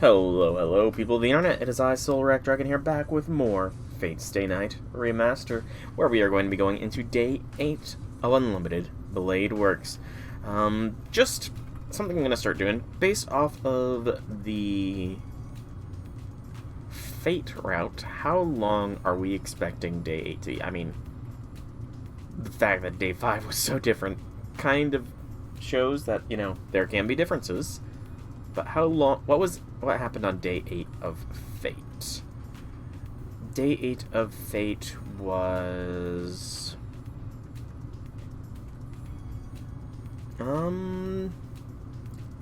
Hello, people of the internet. It is I, Dragon here, back with more FSN Remaster, where we are going to be going into Day 8 of Unlimited Blade Works. Just something I'm going to start doing, based off of the Fate route. How long are we expecting Day 8 to be? I mean, the fact that Day 5 was so different kind of shows that, you know, there can be differences. But how long? What happened on Day 8 of Fate? Day 8 of Fate was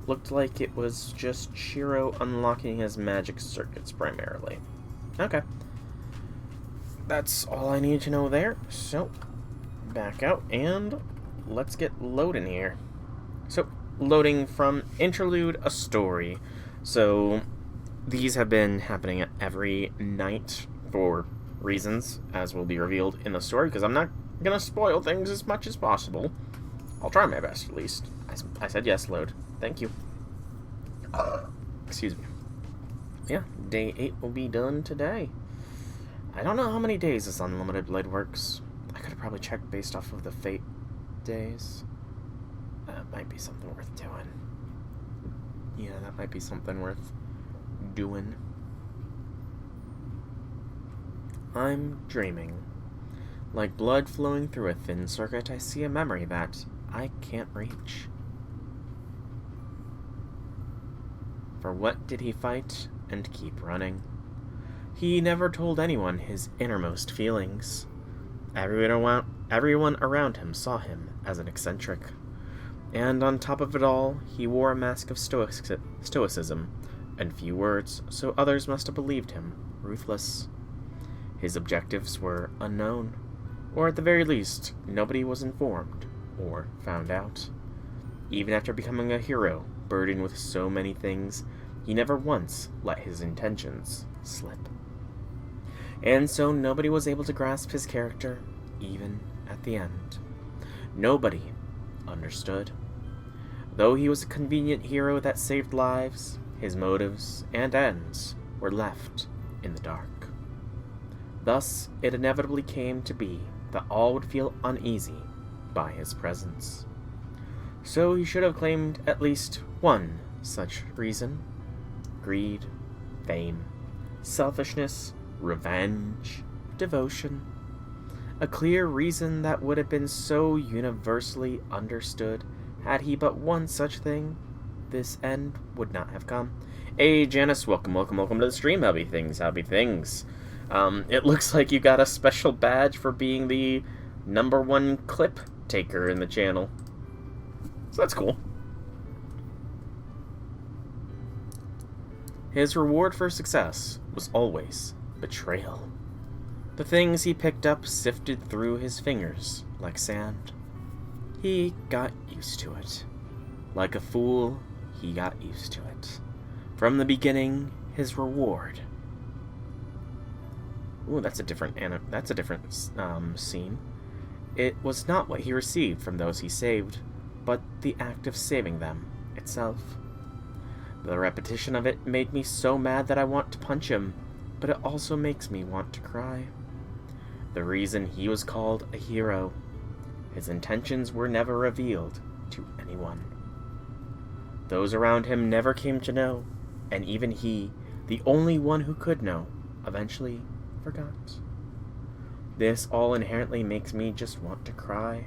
looked like it was just Shiro unlocking his magic circuits primarily. Okay. That's all I need to know there. So, back out and let's get loading here. So, loading from Interlude a Story. So, these have been happening every night for reasons, as will be revealed in the story, because I'm not going to spoil things as much as possible. I'll try my best, at least. I said yes, load. Thank you. Excuse me. Yeah, Day 8 will be done today. I don't know how many days this Unlimited Blade works. I could have probably checked based off of the Fate days. That might be something worth doing. Yeah, that might be something worth doing. I'm dreaming. Like blood flowing through a thin circuit, I see a memory that I can't reach. For what did he fight and keep running? He never told anyone his innermost feelings. Everyone around him saw him as an eccentric. And on top of it all, he wore a mask of stoicism and few words, so others must have believed him ruthless. His objectives were unknown, or at the very least, nobody was informed or found out. Even after becoming a hero, burdened with so many things, he never once let his intentions slip. And so nobody was able to grasp his character, even at the end. Nobody understood. Though he was a convenient hero that saved lives, his motives and ends were left in the dark. Thus, it inevitably came to be that all would feel uneasy by his presence. So he should have claimed at least one such reason: greed, fame, selfishness, revenge, devotion. A clear reason that would have been so universally understood. Had he but one such thing, this end would not have come. Hey, Janice, welcome to the stream. How'y things? It looks like you got a special badge for being the #1 clip taker in the channel. So that's cool. His reward for success was always betrayal. The things he picked up sifted through his fingers like sand. He got used to it. Like a fool, he got used to it. From the beginning, his reward. Ooh, that's a different scene. It was not what he received from those he saved, but the act of saving them itself. The repetition of it made me so mad that I want to punch him, but it also makes me want to cry. The reason he was called a hero. His intentions were never revealed to anyone. Those around him never came to know, and even he, the only one who could know, eventually forgot. This all inherently makes me just want to cry.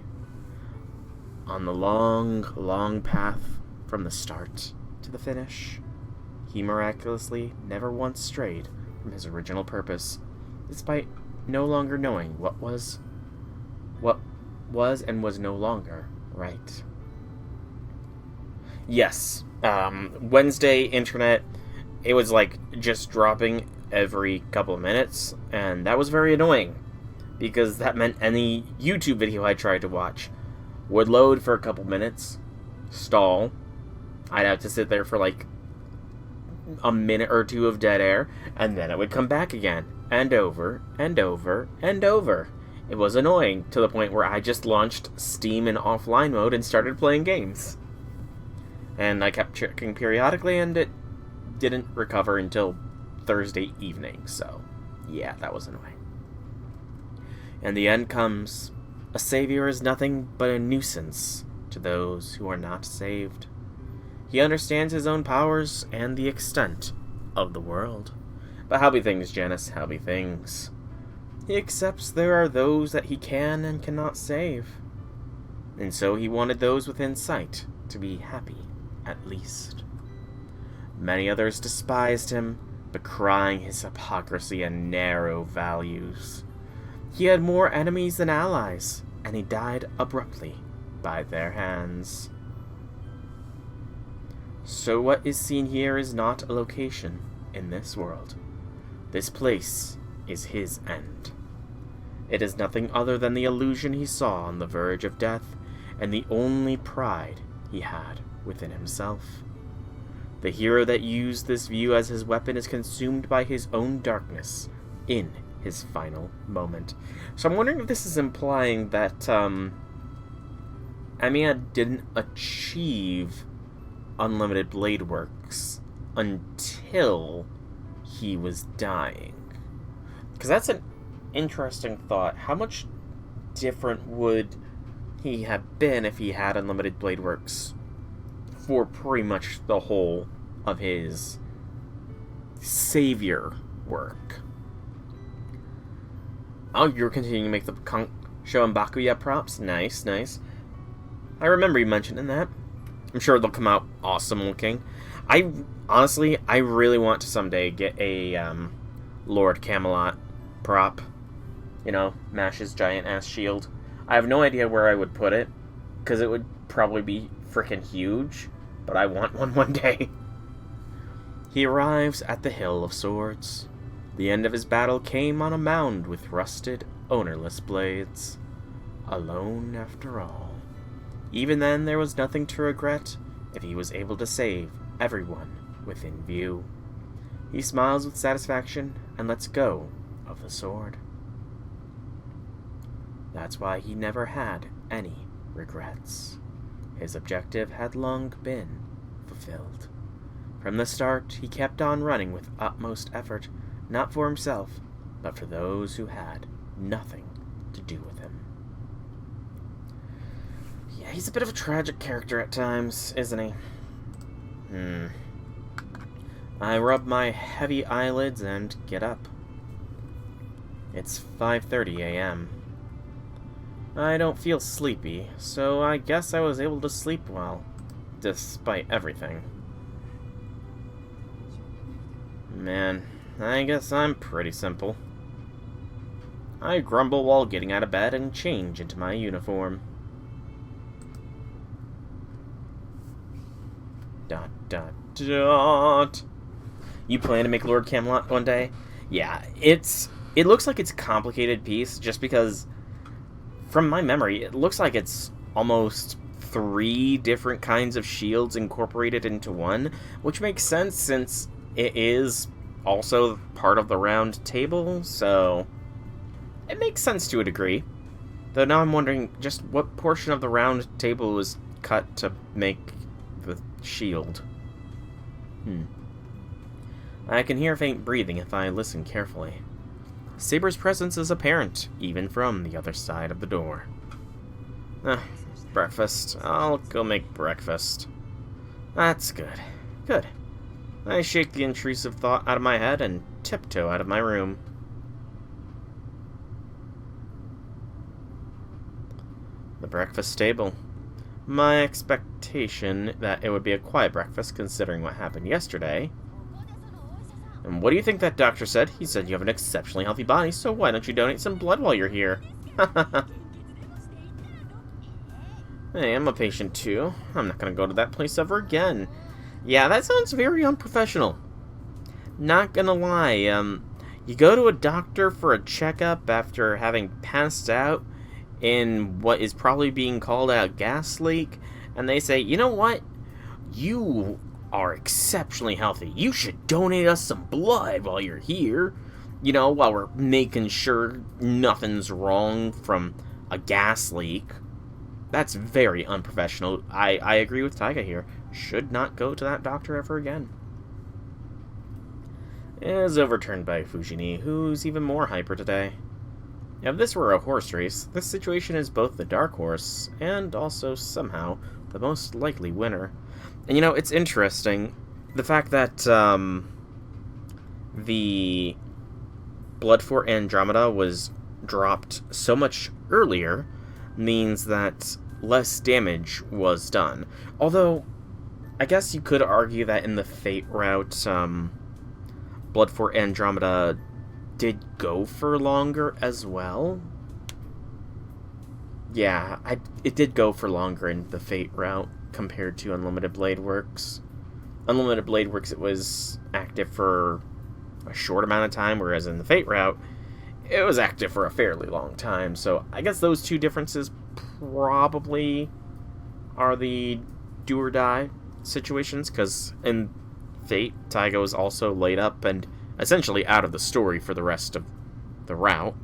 On the long path from the start to the finish, he miraculously never once strayed from his original purpose, despite no longer knowing what was and was no longer right. Yes, Wednesday internet, it was like just dropping every couple of minutes, and that was very annoying, because that meant any YouTube video I tried to watch would load for a couple minutes, stall, I'd have to sit there for like a minute or two of dead air, and then it would come back again, and over, and over, and over. It was annoying, to the point where I just launched Steam in offline mode and started playing games. And I kept checking periodically, and it didn't recover until Thursday evening, so yeah, that was annoying. And the end comes. A savior is nothing but a nuisance to those who are not saved. He understands his own powers and the extent of the world. But how be things, Janice? How be things? He accepts there are those that he can and cannot save. And so he wanted those within sight to be happy, at least. Many others despised him, decrying his hypocrisy and narrow values. He had more enemies than allies, and he died abruptly by their hands. So what is seen here is not a location in this world. This place is his end. It is nothing other than the illusion he saw on the verge of death, and the only pride he had within himself. The hero that used this view as his weapon is consumed by his own darkness in his final moment. So I'm wondering if this is implying that Amiya didn't achieve unlimited blade works until he was dying. Because that's an interesting thought. How much different would he have been if he had unlimited blade works for pretty much the whole of his savior work? Oh, you're continuing to make the Show and Bakuya props? Nice, nice. I remember you mentioning that. I'm sure they'll come out awesome looking. Honestly, I really want to someday get a Lord Camelot prop. You know, Mash's giant-ass shield. I have no idea where I would put it, because it would probably be freaking huge, but I want one day. He arrives at the Hill of Swords. The end of his battle came on a mound with rusted, ownerless blades. Alone after all. Even then, there was nothing to regret if he was able to save everyone within view. He smiles with satisfaction and lets go of the sword. That's why he never had any regrets. His objective had long been fulfilled. From the start, he kept on running with utmost effort, not for himself, but for those who had nothing to do with him. Yeah, he's a bit of a tragic character at times, isn't he? I rub my heavy eyelids and get up. It's 5:30 a.m. I don't feel sleepy, so I guess I was able to sleep well, despite everything. Man, I guess I'm pretty simple. I grumble while getting out of bed and change into my uniform. Dot, dot, dot. You plan to make Lord Camelot one day? Yeah, it looks like it's a complicated piece, just because, from my memory, it looks like it's almost 3 different kinds of shields incorporated into one, which makes sense since it is also part of the round table, so it makes sense to a degree. Though now I'm wondering just what portion of the round table was cut to make the shield. I can hear faint breathing if I listen carefully. Saber's presence is apparent, even from the other side of the door. Breakfast. I'll go make breakfast. That's good. Good. I shake the intrusive thought out of my head and tiptoe out of my room. The breakfast table. My expectation that it would be a quiet breakfast, considering what happened yesterday. And what do you think that doctor said? He said you have an exceptionally healthy body, so why don't you donate some blood while you're here? Hey, I'm a patient too. I'm not gonna go to that place ever again. Yeah, that sounds very unprofessional. Not gonna lie, you go to a doctor for a checkup after having passed out in what is probably being called a gas leak, and they say, you know what? You are exceptionally healthy. You should donate us some blood while you're here. You know, while we're making sure nothing's wrong from a gas leak. That's very unprofessional. I agree with Taiga here. Should not go to that doctor ever again. is overturned by Fujini, who's even more hyper today. If this were a horse race, this situation is both the dark horse and also somehow the most likely winner. And it's interesting, the fact that the Blood for Andromeda was dropped so much earlier means that less damage was done. Although, I guess you could argue that in the Fate route, Blood for Andromeda did go for longer as well. Yeah, it did go for longer in the Fate route compared to Unlimited Blade Works. Unlimited Blade Works, it was active for a short amount of time, whereas in the Fate route, it was active for a fairly long time. So I guess those two differences probably are the do or die situations, because in Fate, Taiga was also laid up and essentially out of the story for the rest of the route.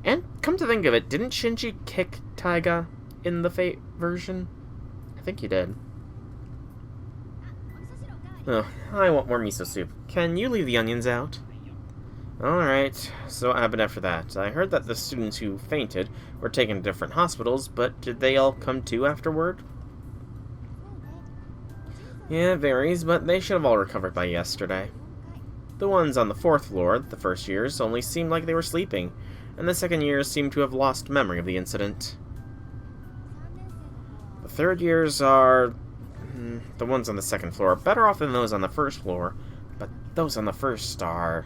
And come to think of it, didn't Shinji kick Taiga in the Fate version? I think he did. Oh, I want more miso soup. Can you leave the onions out? Alright, so what happened after that? I heard that the students who fainted were taken to different hospitals, but did they all come to afterward? Yeah, it varies, but they should have all recovered by yesterday. The ones on the 4th floor, the first years, only seemed like they were sleeping, and the second years seemed to have lost memory of the incident. The third years are... the ones on the 2nd floor, better off than those on the 1st floor, but those on the 1st are...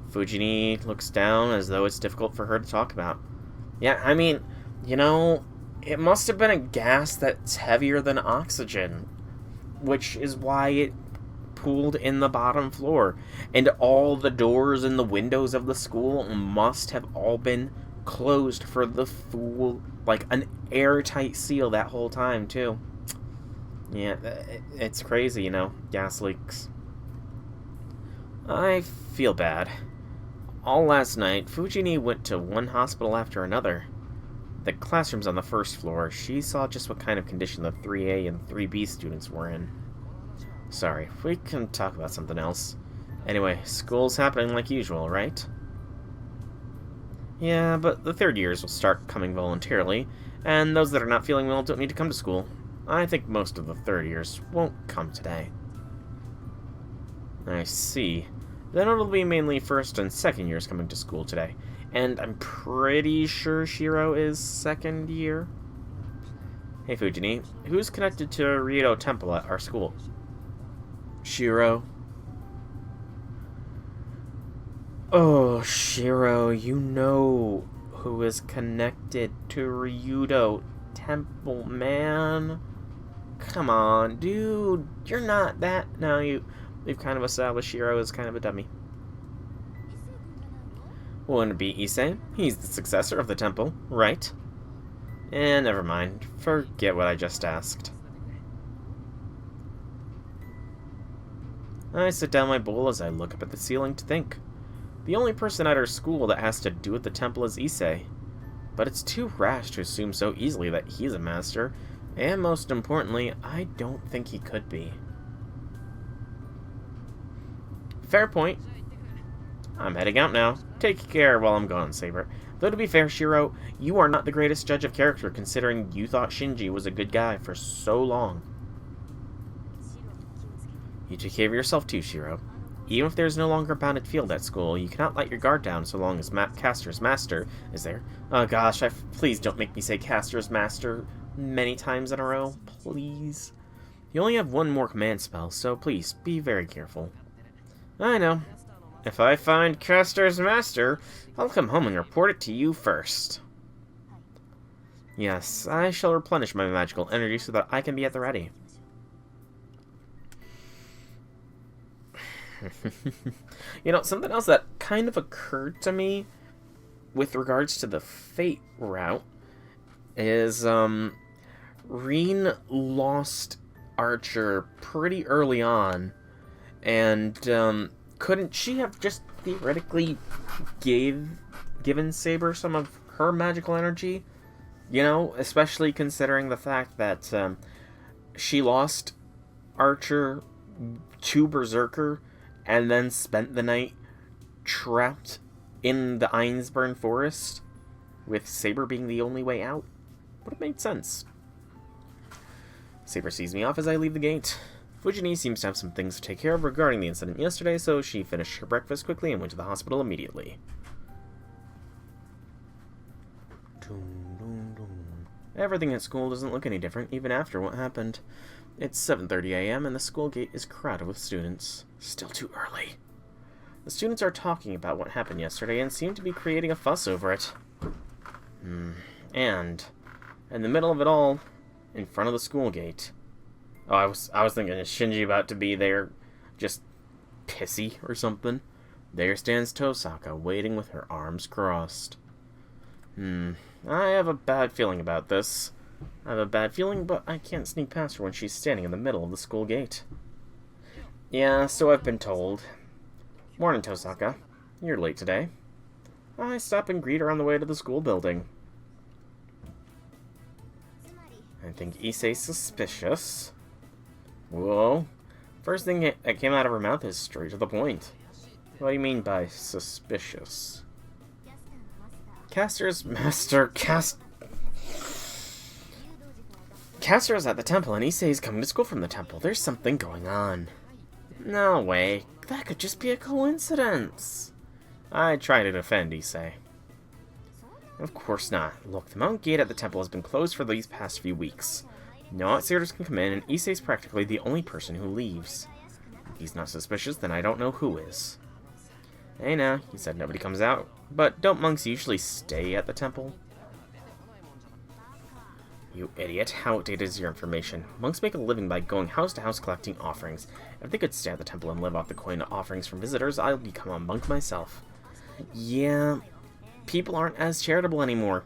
Fujini looks down as though it's difficult for her to talk about. Yeah, I mean, it must have been a gas that's heavier than oxygen, which is why it pooled in the bottom floor. And all the doors and the windows of the school must have all been closed for the full, like, an airtight seal that whole time, too. Yeah, it's crazy, gas leaks. I feel bad. All last night, Fujini went to one hospital after another. The classrooms on the 1st floor, she saw just what kind of condition the 3A and 3B students were in. Sorry, we can talk about something else. Anyway, school's happening like usual, right? Yeah, but the 3rd years will start coming voluntarily, and those that are not feeling well don't need to come to school. I think most of the 3rd years won't come today. I see. Then it'll be mainly 1st and 2nd years coming to school today. And I'm pretty sure Shiro is 2nd year. Hey Fujini, who's connected to Ryoto Temple at our school? Shiro. Oh, Shiro, you know who is connected to Ryudo Temple, man. Come on, dude. You're not that. No, we've kind of established Shiro as kind of a dummy. Wouldn't it be Issei? He's the successor of the temple, right? Never mind. Forget what I just asked. I sit down my bowl as I look up at the ceiling to think. The only person at our school that has to do with the temple is Issei. But it's too rash to assume so easily that he's a master, and most importantly, I don't think he could be. Fair point. I'm heading out now. Take care while I'm gone, Saber. Though to be fair, Shiro, you are not the greatest judge of character, considering you thought Shinji was a good guy for so long. You take care of yourself too, Shiro. Even if there's no longer a bounded field at school, you cannot let your guard down so long as Caster's Master is there. Oh gosh, please don't make me say Caster's Master many times in a row. Please. You only have one more command spell, so please, be very careful. I know. If I find Caster's Master, I'll come home and report it to you first. Yes, I shall replenish my magical energy so that I can be at the ready. Something else that kind of occurred to me with regards to the Fate route is, Reen lost Archer pretty early on, and, couldn't she have just theoretically given Saber some of her magical energy? Especially considering the fact that, she lost Archer to Berserker and then spent the night trapped in the Einsburn forest, with Saber being the only way out? Would have made sense. Saber sees me off as I leave the gate. Fujini seems to have some things to take care of regarding the incident yesterday, so she finished her breakfast quickly and went to the hospital immediately. Everything at school doesn't look any different, even after what happened. It's 7:30 a.m. and the school gate is crowded with students. Still too early. The students are talking about what happened yesterday and seem to be creating a fuss over it. And in the middle of it all, in front of the school gate. Oh, I was thinking, is Shinji about to be there, just pissy or something? There stands Tosaka, waiting with her arms crossed. I have a bad feeling about this. I have a bad feeling, but I can't sneak past her when she's standing in the middle of the school gate. Yeah, so I've been told. Morning, Tosaka. You're late today. I stop and greet her on the way to the school building. I think Issei's suspicious. Whoa. First thing that came out of her mouth is straight to the point. What do you mean by suspicious? Caster's master Caster is at the temple and Issei is coming to school from the temple. There's something going on. No way. That could just be a coincidence. I try to defend Issei. Of course not. Look, the mountain gate at the temple has been closed for these past few weeks. No outsiders can come in, and Issei's practically the only person who leaves. If he's not suspicious, then I don't know who is. Hey now, you said nobody comes out. But don't monks usually stay at the temple? You idiot, how outdated is your information? Monks make a living by going house to house collecting offerings. If they could stay at the temple and live off the coin offerings from visitors, I'll become a monk myself. Yeah, people aren't as charitable anymore.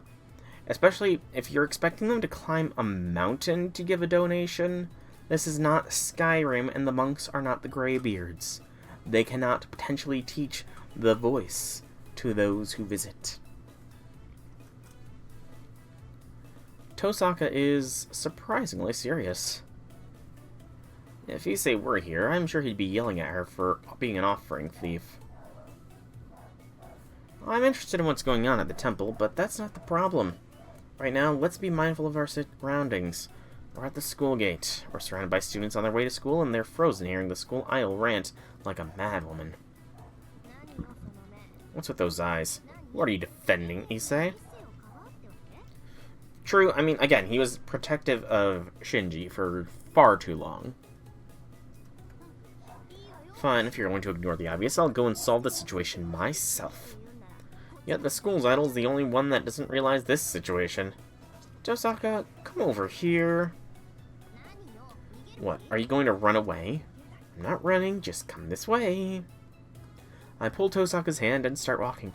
Especially if you're expecting them to climb a mountain to give a donation. This is not Skyrim, and the monks are not the Greybeards. They cannot potentially teach the voice to those who visit. Tosaka is surprisingly serious. If Issei were here, I'm sure he'd be yelling at her for being an offering thief. I'm interested in what's going on at the temple, but that's not the problem. Right now, let's be mindful of our surroundings. We're at the school gate. We're surrounded by students on their way to school, and they're frozen hearing the school idol rant like a madwoman. What's with those eyes? What are you defending, Issei? True, I mean, again, he was protective of Shinji for far too long. Fine, if you're going to ignore the obvious, I'll go and solve the situation myself. Yet the school's idol is the only one that doesn't realize this situation. Tosaka, come over here. What, are you going to run away? I'm not running, just come this way. I pull Tosaka's hand and start walking.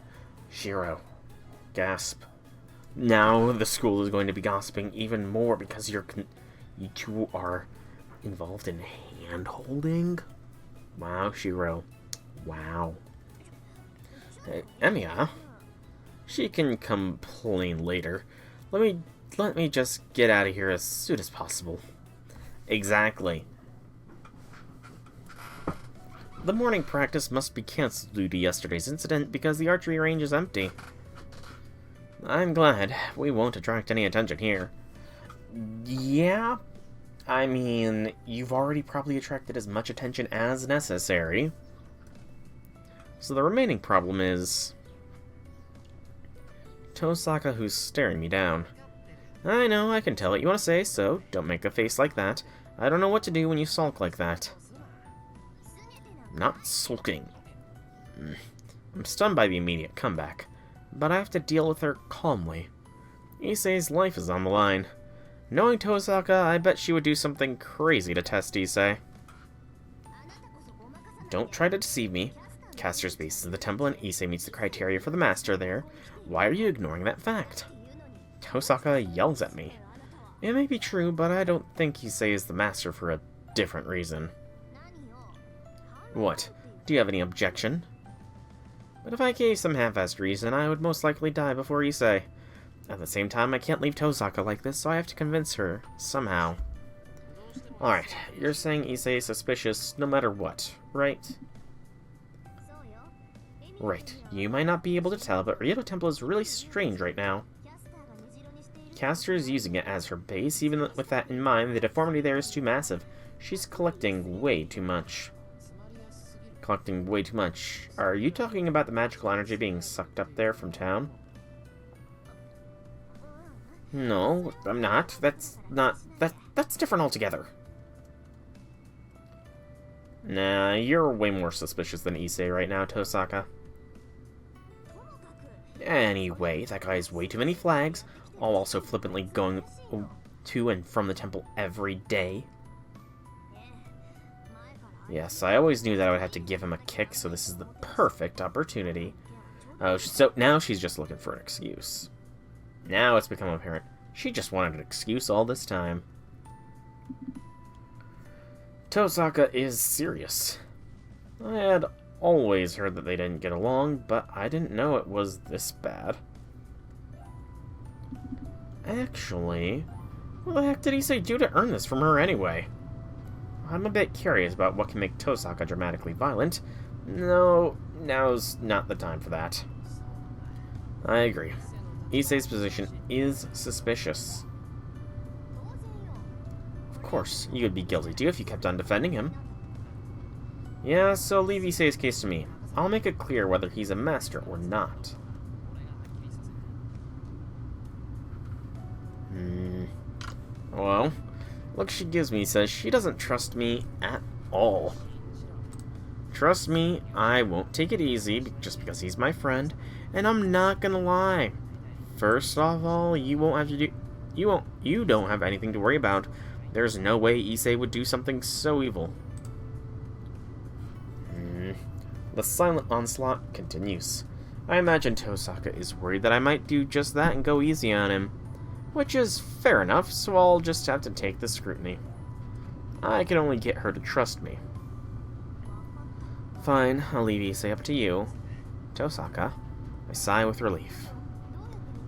Shiro. Gasp. Now the school is going to be gossiping even more because you two are involved in hand-holding? Wow, Shiro. Wow. Emiya? She can complain later. Let me just get out of here as soon as possible. Exactly. The morning practice must be cancelled due to yesterday's incident because the archery range is empty. I'm glad. We won't attract any attention here. Yeah, I mean, you've already probably attracted as much attention as necessary. So the remaining problem is Tosaka, who's staring me down. I know, I can tell what you want to say, so don't make a face like that. I don't know what to do when you sulk like that. I'm not sulking. I'm stunned by the immediate comeback, but I have to deal with her calmly. Issei's life is on the line. Knowing Tosaka, I bet she would do something crazy to test Issei. Don't try to deceive me. Caster's base is in the temple and Issei meets the criteria for the master there. Why are you ignoring that fact? Tosaka yells at me. It may be true, but I don't think Issei is the master for a different reason. What? Do you have any objection? But if I gave some half-assed reason, I would most likely die before Issei. At the same time, I can't leave Tosaka like this, so I have to convince her, somehow. Alright, you're saying Issei is suspicious no matter what, right? Right. You might not be able to tell, but Ryoto Temple is really strange right now. Caster is using it as her base. Even with that in mind, the deformity there is too massive. She's collecting way too much. Collecting way too much. Are you talking about the magical energy being sucked up there from town? No, I'm not. That's different altogether. Nah, you're way more suspicious than Issei right now, Tosaka. Anyway, that guy has way too many flags, all also flippantly going to and from the temple every day. Yes, I always knew that I would have to give him a kick, so this is the perfect opportunity. Oh, so now she's just looking for an excuse. Now it's become apparent. She just wanted an excuse all this time. Tosaka is serious. I had always heard that they didn't get along, but I didn't know it was this bad. Actually, what the heck did Issei do to earn this from her anyway? I'm a bit curious about what can make Tosaka dramatically violent. No, now's not the time for that. I agree. Issei's position is suspicious. Of course, you would be guilty too if you kept on defending him. Yeah, so leave Issei's case to me. I'll make it clear whether he's a master or not. Well, look she gives me says she doesn't trust me at all. Trust me, I won't take it easy just because he's my friend, and I'm not gonna lie. First of all, you don't have anything to worry about. There's no way Issei would do something so evil. The silent onslaught continues. I imagine Tosaka is worried that I might do just that and go easy on him. Which is fair enough, so I'll just have to take the scrutiny. I can only get her to trust me. Fine, I'll leave Issei up to you. Tosaka, I sigh with relief.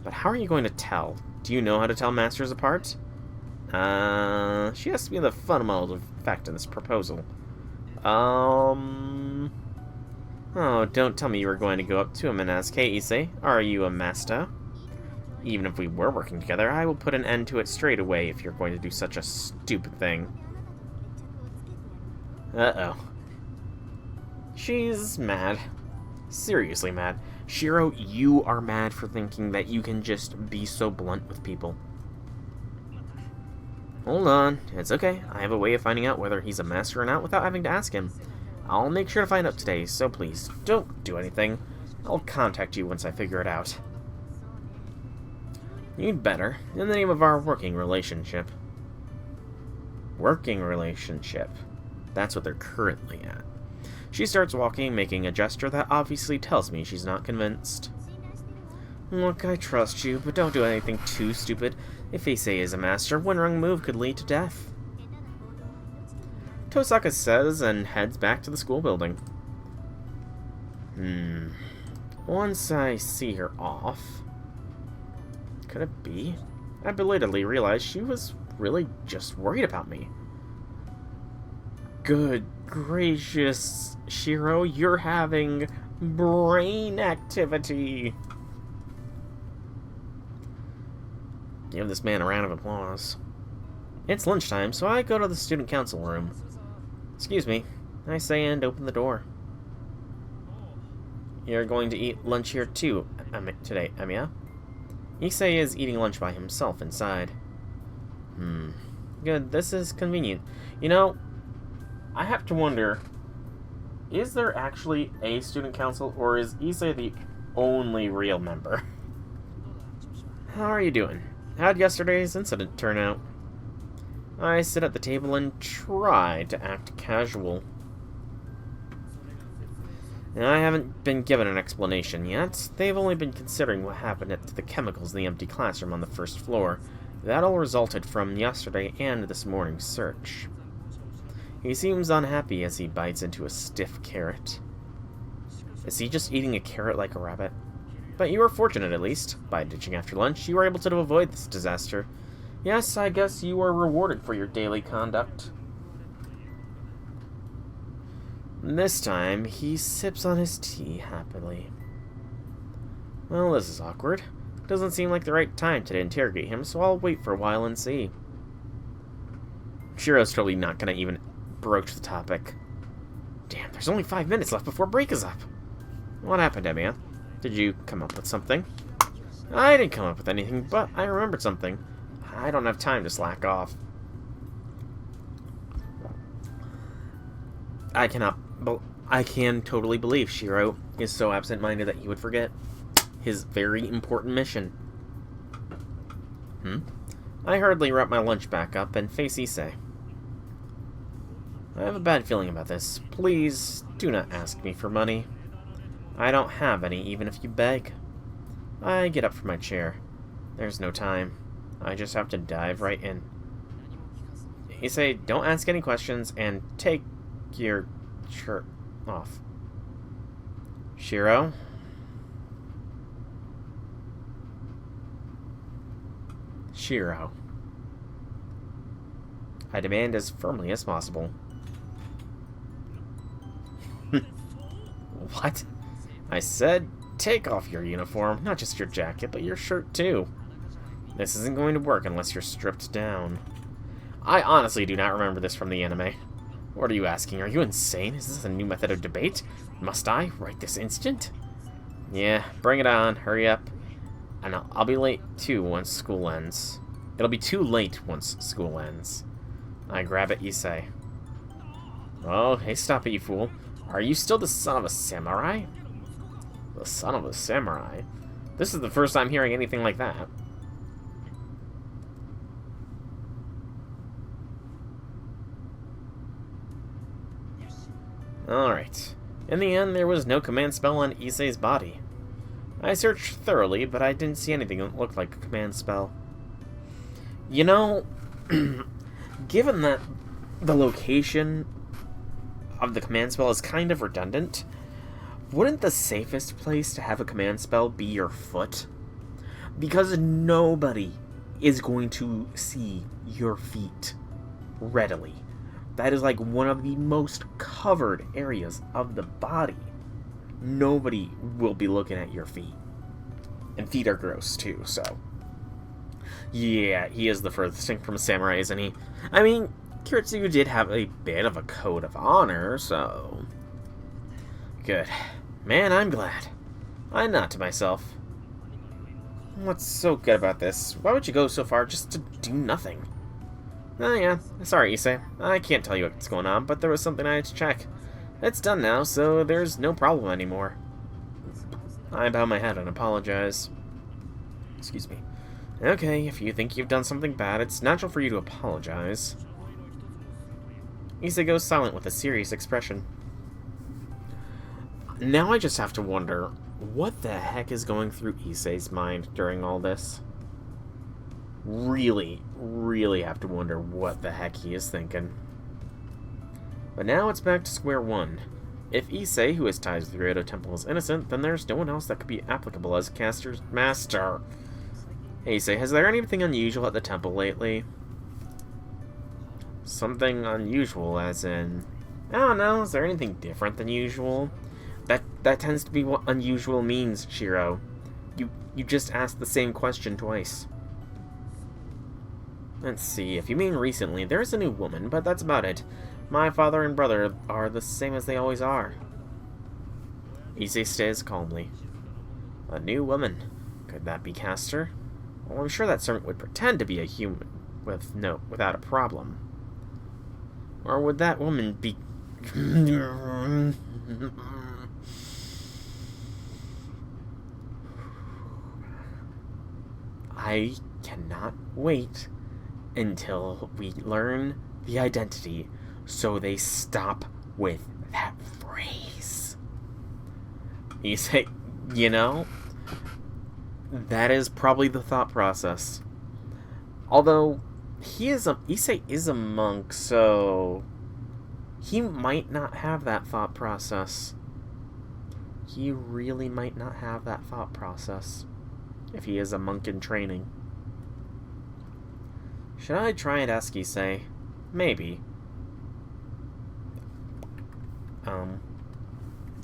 But how are you going to tell? Do you know how to tell masters apart? She has to be the fundamental fact in this proposal. Oh, don't tell me you were going to go up to him and ask, "Hey, Issei, are you a master?" Even if we were working together, I will put an end to it straight away if you're going to do such a stupid thing. Uh-oh. She's mad. Seriously mad. Shiro, you are mad for thinking that you can just be so blunt with people. Hold on. It's okay. I have a way of finding out whether he's a master or not without having to ask him. I'll make sure to find out today, so please, don't do anything. I'll contact you once I figure it out. You'd better, in the name of our working relationship. Working relationship. That's what they're currently at. She starts walking, making a gesture that obviously tells me she's not convinced. Look, I trust you, but don't do anything too stupid. If Issei is a master, one wrong move could lead to death. Tosaka says and heads back to the school building. Once I see her off... Could it be? I belatedly realized she was really just worried about me. Good gracious, Shiro, you're having brain activity. Give this man a round of applause. It's lunchtime, so I go to the student council room. Excuse me, I say and open the door. You're going to eat lunch here too, today, Amiya? Issei is eating lunch by himself inside. Good, this is convenient. You know, I have to wonder, is there actually a student council, or is Issei the only real member? How are you doing? How'd yesterday's incident turn out? I sit at the table and try to act casual. And I haven't been given an explanation yet. They've only been considering what happened to the chemicals in the empty classroom on the first floor. That all resulted from yesterday and this morning's search. He seems unhappy as he bites into a stiff carrot. Is he just eating a carrot like a rabbit? But you were fortunate, at least. By ditching after lunch, you were able to avoid this disaster. Yes, I guess you were rewarded for your daily conduct. This time, he sips on his tea happily. Well, this is awkward. Doesn't seem like the right time to interrogate him, so I'll wait for a while and see. Shiro's totally not gonna even broach the topic. Damn, there's only 5 minutes left before break is up. What happened, Emiya? Did you come up with something? I didn't come up with anything, but I remembered something. I don't have time to slack off. I can totally believe Shiro is so absent-minded that he would forget his very important mission. I hurriedly wrap my lunch back up and face Issei. I have a bad feeling about this. Please, do not ask me for money. I don't have any, even if you beg. I get up from my chair. There's no time. I just have to dive right in. Issei, don't ask any questions, and take your shirt off. Shiro? Shiro. I demand as firmly as possible. What? I said, take off your uniform, not just your jacket, but your shirt too. This isn't going to work unless you're stripped down. I honestly do not remember this from the anime. What are you asking? Are you insane? Is this a new method of debate? Must I, right this instant? Yeah, bring it on, hurry up. And I'll be late too once school ends. It'll be too late once school ends. I grab at Issei. Oh, hey, stop it, you fool. Are you still the son of a samurai? The son of a samurai? This is the first time hearing anything like that. Alright. In the end, there was no command spell on Issei's body. I searched thoroughly, but I didn't see anything that looked like a command spell. You know, given that the location of the command spell is kind of redundant, wouldn't the safest place to have a command spell be your foot? Because nobody is going to see your feet readily. That is like one of the most covered areas of the body. Nobody will be looking at your feet. And feet are gross too, so. Yeah, he is the furthest thing from a samurai, isn't he? I mean, Kiritsugu did have a bit of a code of honor, so. Good. Man, I'm glad. I nod to myself. What's so good about this? Why would you go so far just to do nothing? Oh yeah, sorry Issei. I can't tell you what's going on, but there was something I had to check. It's done now, so there's no problem anymore. I bow my head and apologize. Excuse me. Okay, if you think you've done something bad, it's natural for you to apologize. Issei goes silent with a serious expression. Now I just have to wonder, what the heck is going through Issei's mind during all this? Really, really have to wonder what the heck he is thinking. But now it's back to square one. If Issei, who has ties to the Ryoto Temple, is innocent, then there's no one else that could be applicable as Caster's master. Hey Issei, has there anything unusual at the temple lately? Something unusual as in... I don't know, is there anything different than usual? That tends to be what unusual means, Shiro. You just asked the same question twice. Let's see, if you mean recently, there's a new woman, but that's about it. My father and brother are the same as they always are. Issei stays calmly. A new woman. Could that be Caster? Well, I'm sure that servant would pretend to be a human without a problem. Or would that woman be... I cannot wait until we learn the identity so they stop with that phrase. Issei, you know, that is probably the thought process. Although, Issei is a monk, so he might not have that thought process. He really might not have that thought process if he is a monk in training. Should I try and ask Issei? Maybe.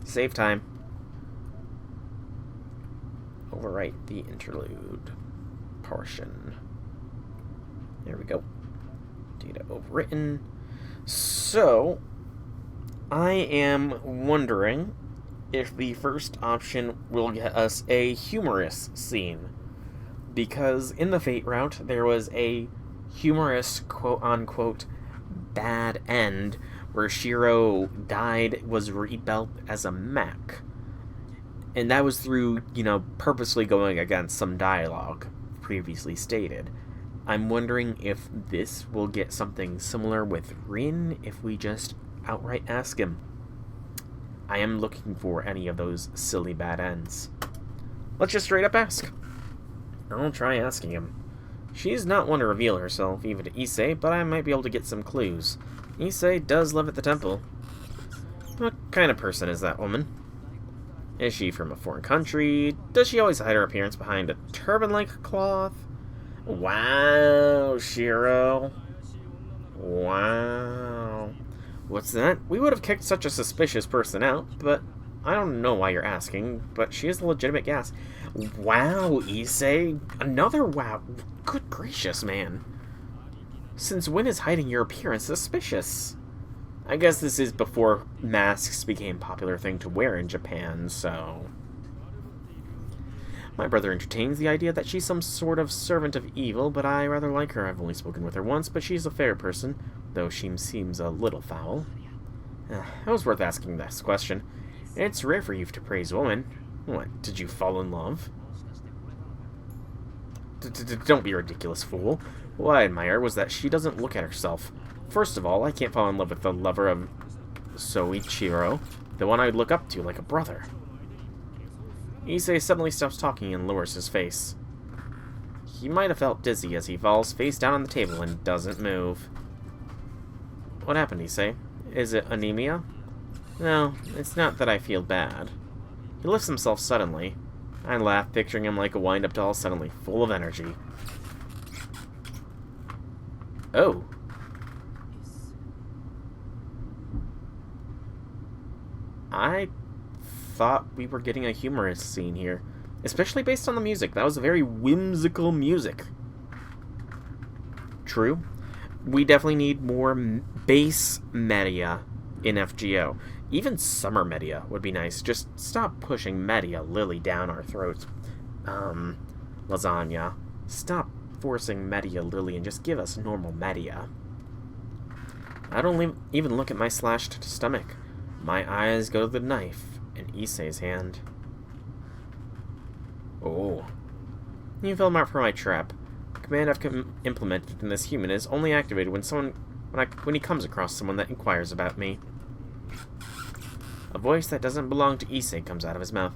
Save time. Overwrite the interlude portion. There we go. Data overwritten. So, I am wondering if the first option will get us a humorous scene. Because in the Fate route, there was a humorous, quote-unquote, bad end where Shiro was rebuilt as a mech. And that was through, purposely going against some dialogue previously stated. I'm wondering if this will get something similar with Rin if we just outright ask him. I am looking for any of those silly bad ends. Let's just straight up ask. I'll try asking him. She's not one to reveal herself, even to Issei, but I might be able to get some clues. Issei does live at the temple. What kind of person is that woman? Is she from a foreign country? Does she always hide her appearance behind a turban-like cloth? Wow, Shiro. Wow. What's that? We would have kicked such a suspicious person out, but I don't know why you're asking, but she is a legitimate gas. Wow, Issei. Another wow. Good gracious, man. Since when is hiding your appearance suspicious? I guess this is before masks became a popular thing to wear in Japan, so... My brother entertains the idea that she's some sort of servant of evil, but I rather like her. I've only spoken with her once, but she's a fair person, though she seems a little foul. It was worth asking this question. It's rare for you to praise a woman. What, did you fall in love? Don't be a ridiculous fool. What I admire was that she doesn't look at herself. First of all, I can't fall in love with the lover of Soichiro, the one I'd look up to like a brother. Issei suddenly stops talking and lowers his face. He might have felt dizzy as he falls face down on the table and doesn't move. What happened, Issei? Is it anemia? No, it's not that I feel bad. He lifts himself suddenly. I laugh, picturing him like a wind-up doll, suddenly full of energy. Oh. I thought we were getting a humorous scene here, especially based on the music. That was a very whimsical music. True. We definitely need more base media in FGO. Even summer media would be nice. Just stop pushing media Lily down our throats. Lasagna. Stop forcing media Lily and just give us normal media. I don't even look at my slashed stomach. My eyes go to the knife in Issei's hand. Oh. You fell marked for my trap. The command I've implemented in this human is only activated when he comes across someone that inquires about me. A voice that doesn't belong to Issei comes out of his mouth.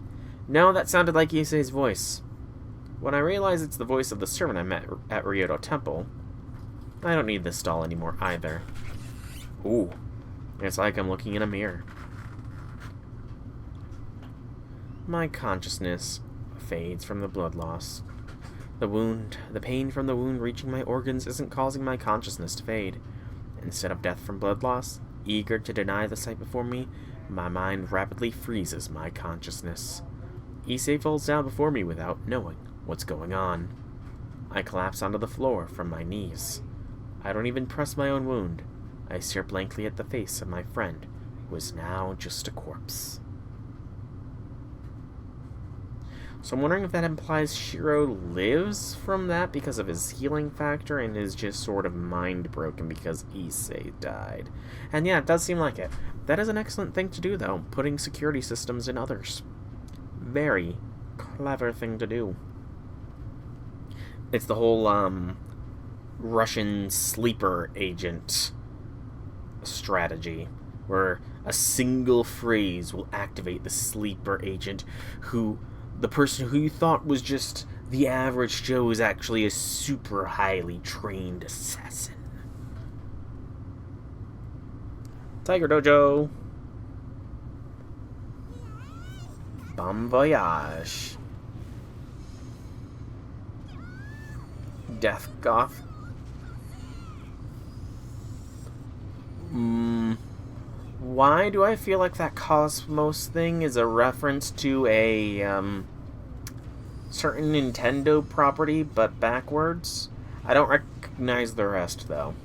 No, that sounded like Issei's voice. When I realize it's the voice of the servant I met at Ryoto Temple, I don't need this doll anymore either. Ooh. It's like I'm looking in a mirror. My consciousness fades from the blood loss. The pain from the wound reaching my organs isn't causing my consciousness to fade. Instead of death from blood loss, eager to deny the sight before me, my mind rapidly freezes my consciousness. Issei falls down before me without knowing what's going on. I collapse onto the floor from my knees. I don't even press my own wound. I stare blankly at the face of my friend, who is now just a corpse. So I'm wondering if that implies Shiro lives from that because of his healing factor and is just sort of mind broken because Issei died. And yeah, it does seem like it. That is an excellent thing to do, though, putting security systems in others. Very clever thing to do. It's the whole, Russian sleeper agent strategy, where a single phrase will activate the sleeper agent who... The person who you thought was just the average Joe is actually a super highly trained assassin. Tiger Dojo. Bon voyage. Death Goth. Why do I feel like that Cosmos thing is a reference to a, certain Nintendo property, but backwards? I don't recognize the rest, though.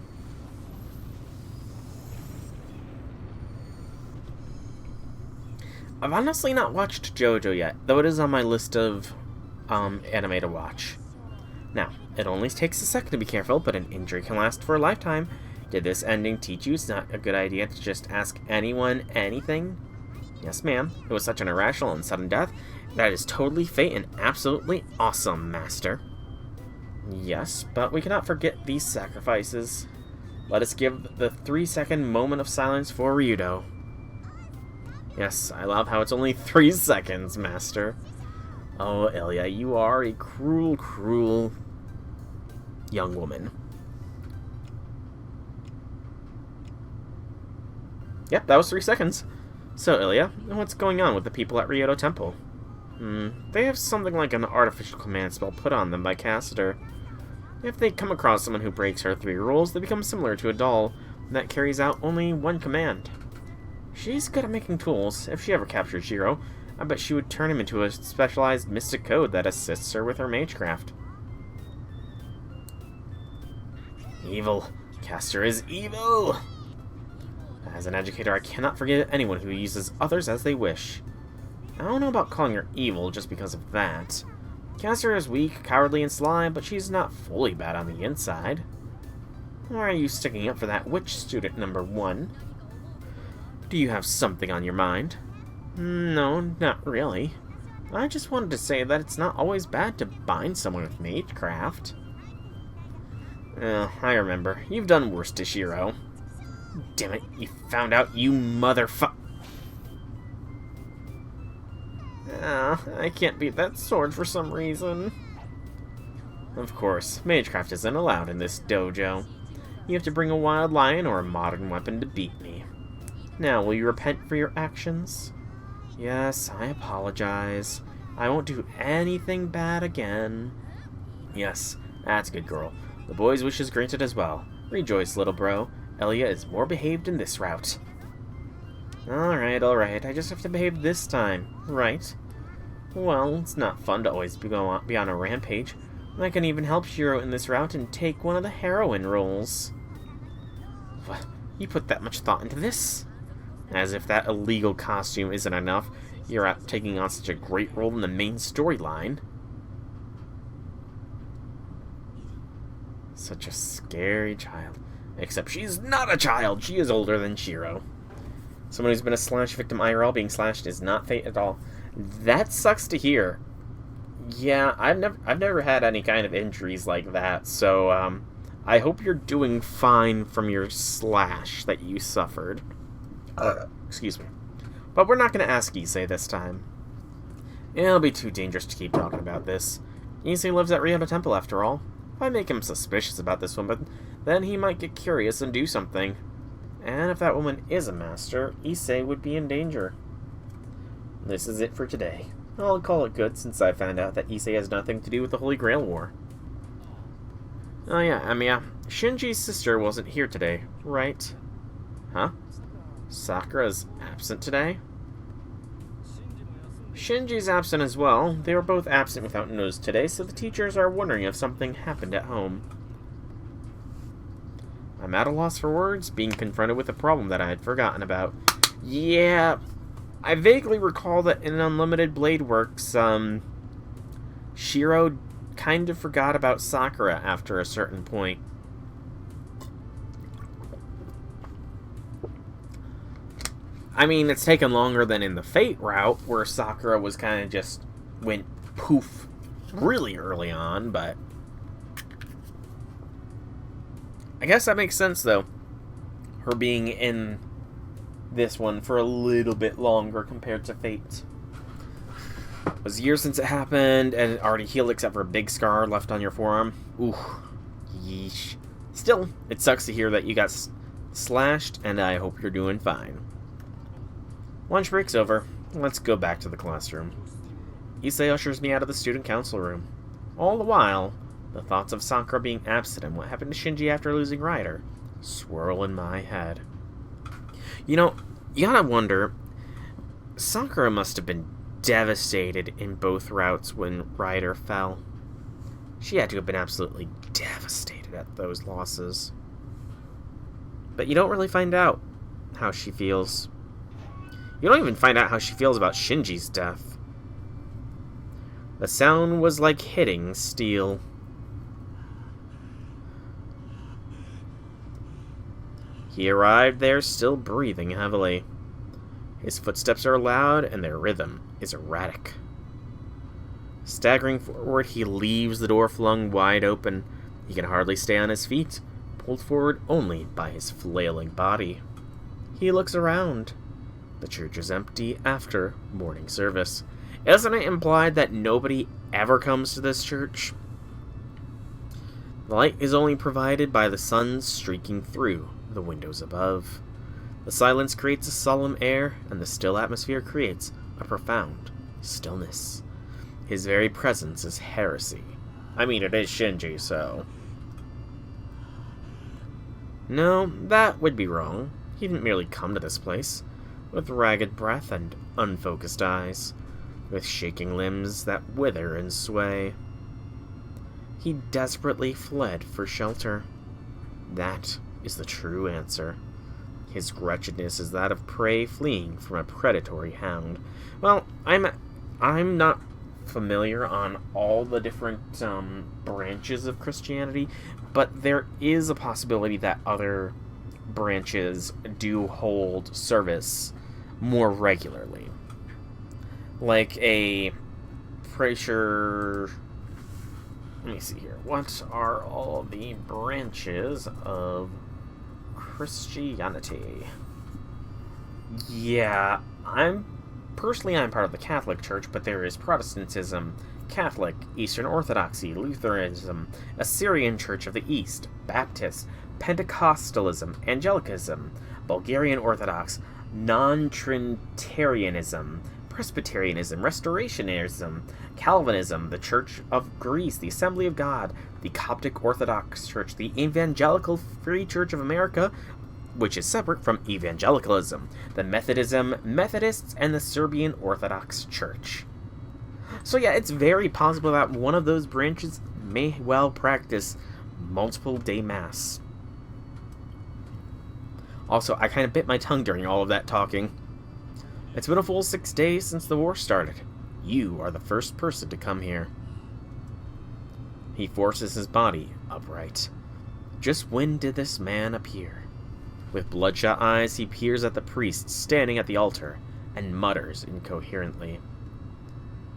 I've honestly not watched JoJo yet, though it is on my list of anime to watch. Now, it only takes a second to be careful, but an injury can last for a lifetime. Did this ending teach you it's not a good idea to just ask anyone anything? Yes, ma'am. It was such an irrational and sudden death. That is totally fate and absolutely awesome, Master. Yes, but we cannot forget these sacrifices. Let us give the 3-second moment of silence for Ryudo. Yes, I love how it's only 3 seconds, Master. Oh, Ilya, you are a cruel, cruel young woman. Yep, that was 3 seconds. So, Ilya, what's going on with the people at Ryoto Temple? They have something like an artificial command spell put on them by Cassidy. If they come across someone who breaks her 3 rules, they become similar to a doll that carries out only one command. She's good at making tools. If she ever captured Shiro, I bet she would turn him into a specialized mystic code that assists her with her magecraft. Evil. Castor is evil! As an educator, I cannot forgive anyone who uses others as they wish. I don't know about calling her evil just because of that. Castor is weak, cowardly, and sly, but she's not fully bad on the inside. Why are you sticking up for that witch student number 1? Do you have something on your mind? No, not really. I just wanted to say that it's not always bad to bind someone with magecraft. I remember. You've done worse to Shiro. Damn it, you found out, you motherfuck... I can't beat that sword for some reason. Of course, magecraft isn't allowed in this dojo. You have to bring a wild lion or a modern weapon to beat me. Now, will you repent for your actions? Yes, I apologize. I won't do anything bad again. Yes, that's good, girl. The boy's wish is granted as well. Rejoice, little bro. Ilya is more behaved in this route. Alright. I just have to behave this time, right? Well, it's not fun to always be on a rampage. I can even help Shiro in this route and take one of the heroine roles. What? You put that much thought into this? As if that illegal costume isn't enough, you're out taking on such a great role in the main storyline. Such a scary child. Except she's not a child! She is older than Shiro. Someone who's been a slash victim IRL being slashed is not fate at all. That sucks to hear. Yeah, I've never had any kind of injuries like that, so I hope you're doing fine from your slash that you suffered. Excuse me. But we're not going to ask Issei this time. It'll be too dangerous to keep talking about this. Issei lives at Ryoto Temple after all. If I make him suspicious about this woman, then he might get curious and do something. And if that woman is a master, Issei would be in danger. This is it for today. I'll call it good since I found out that Issei has nothing to do with the Holy Grail War. Oh yeah, Shinji's sister wasn't here today, right? Huh? Sakura's absent today? Shinji's absent as well. They were both absent without notice today, so the teachers are wondering if something happened at home. I'm at a loss for words, being confronted with a problem that I had forgotten about. Yeah, I vaguely recall that in Unlimited Blade Works, Shiro kind of forgot about Sakura after a certain point. I mean, it's taken longer than in the Fate route, where Sakura was kind of just went poof really early on, but I guess that makes sense, though. Her being in this one for a little bit longer compared to Fate. It was years since it happened, and it already healed except for a big scar left on your forearm. Ooh, yeesh. Still, it sucks to hear that you got slashed, and I hope you're doing fine. Lunch break's over. Let's go back to the classroom. Issei ushers me out of the student council room. All the while, the thoughts of Sakura being absent and what happened to Shinji after losing Ryder swirl in my head. You know, You gotta wonder, Sakura must have been devastated in both routes when Ryder fell. She had to have been absolutely devastated at those losses. But you don't really find out how she feels. You don't even find out how she feels about Shinji's death. The sound was like hitting steel. He arrived there still breathing heavily. His footsteps are loud and their rhythm is erratic. Staggering forward, he leaves the door flung wide open. He can hardly stay on his feet, pulled forward only by his flailing body. He looks around. The church is empty after morning service. Isn't it implied that nobody ever comes to this church? The light is only provided by the sun streaking through the windows above. The silence creates a solemn air, and the still atmosphere creates a profound stillness. His very presence is heresy. I mean, it is Shinji, so... No, that would be wrong. He didn't merely come to this place, with ragged breath and unfocused eyes, with shaking limbs that wither and sway. He desperately fled for shelter. That is the true answer. His wretchedness is that of prey fleeing from a predatory hound. Well, I'm not familiar on all the different branches of Christianity, but there is a possibility that other branches do hold service more regularly. Like a preacher... Let me see here. What are all the branches of Christianity? Yeah, I'm part of the Catholic Church, but there is Protestantism, Catholic, Eastern Orthodoxy, Lutheranism, Assyrian Church of the East, Baptist, Pentecostalism, Angelicanism, Bulgarian Orthodox, Non-Trinitarianism, Presbyterianism, Restorationism, Calvinism, the Church of Greece, the Assembly of God, the Coptic Orthodox Church, the Evangelical Free Church of America, which is separate from evangelicalism, the Methodism, Methodists, and the Serbian Orthodox Church. So yeah, it's very possible that one of those branches may well practice multiple day mass. Also, I kind of bit my tongue during all of that talking. It's been a full 6 days since the war started. You are the first person to come here. He forces his body upright. Just when did this man appear? With bloodshot eyes, he peers at the priest standing at the altar and mutters incoherently.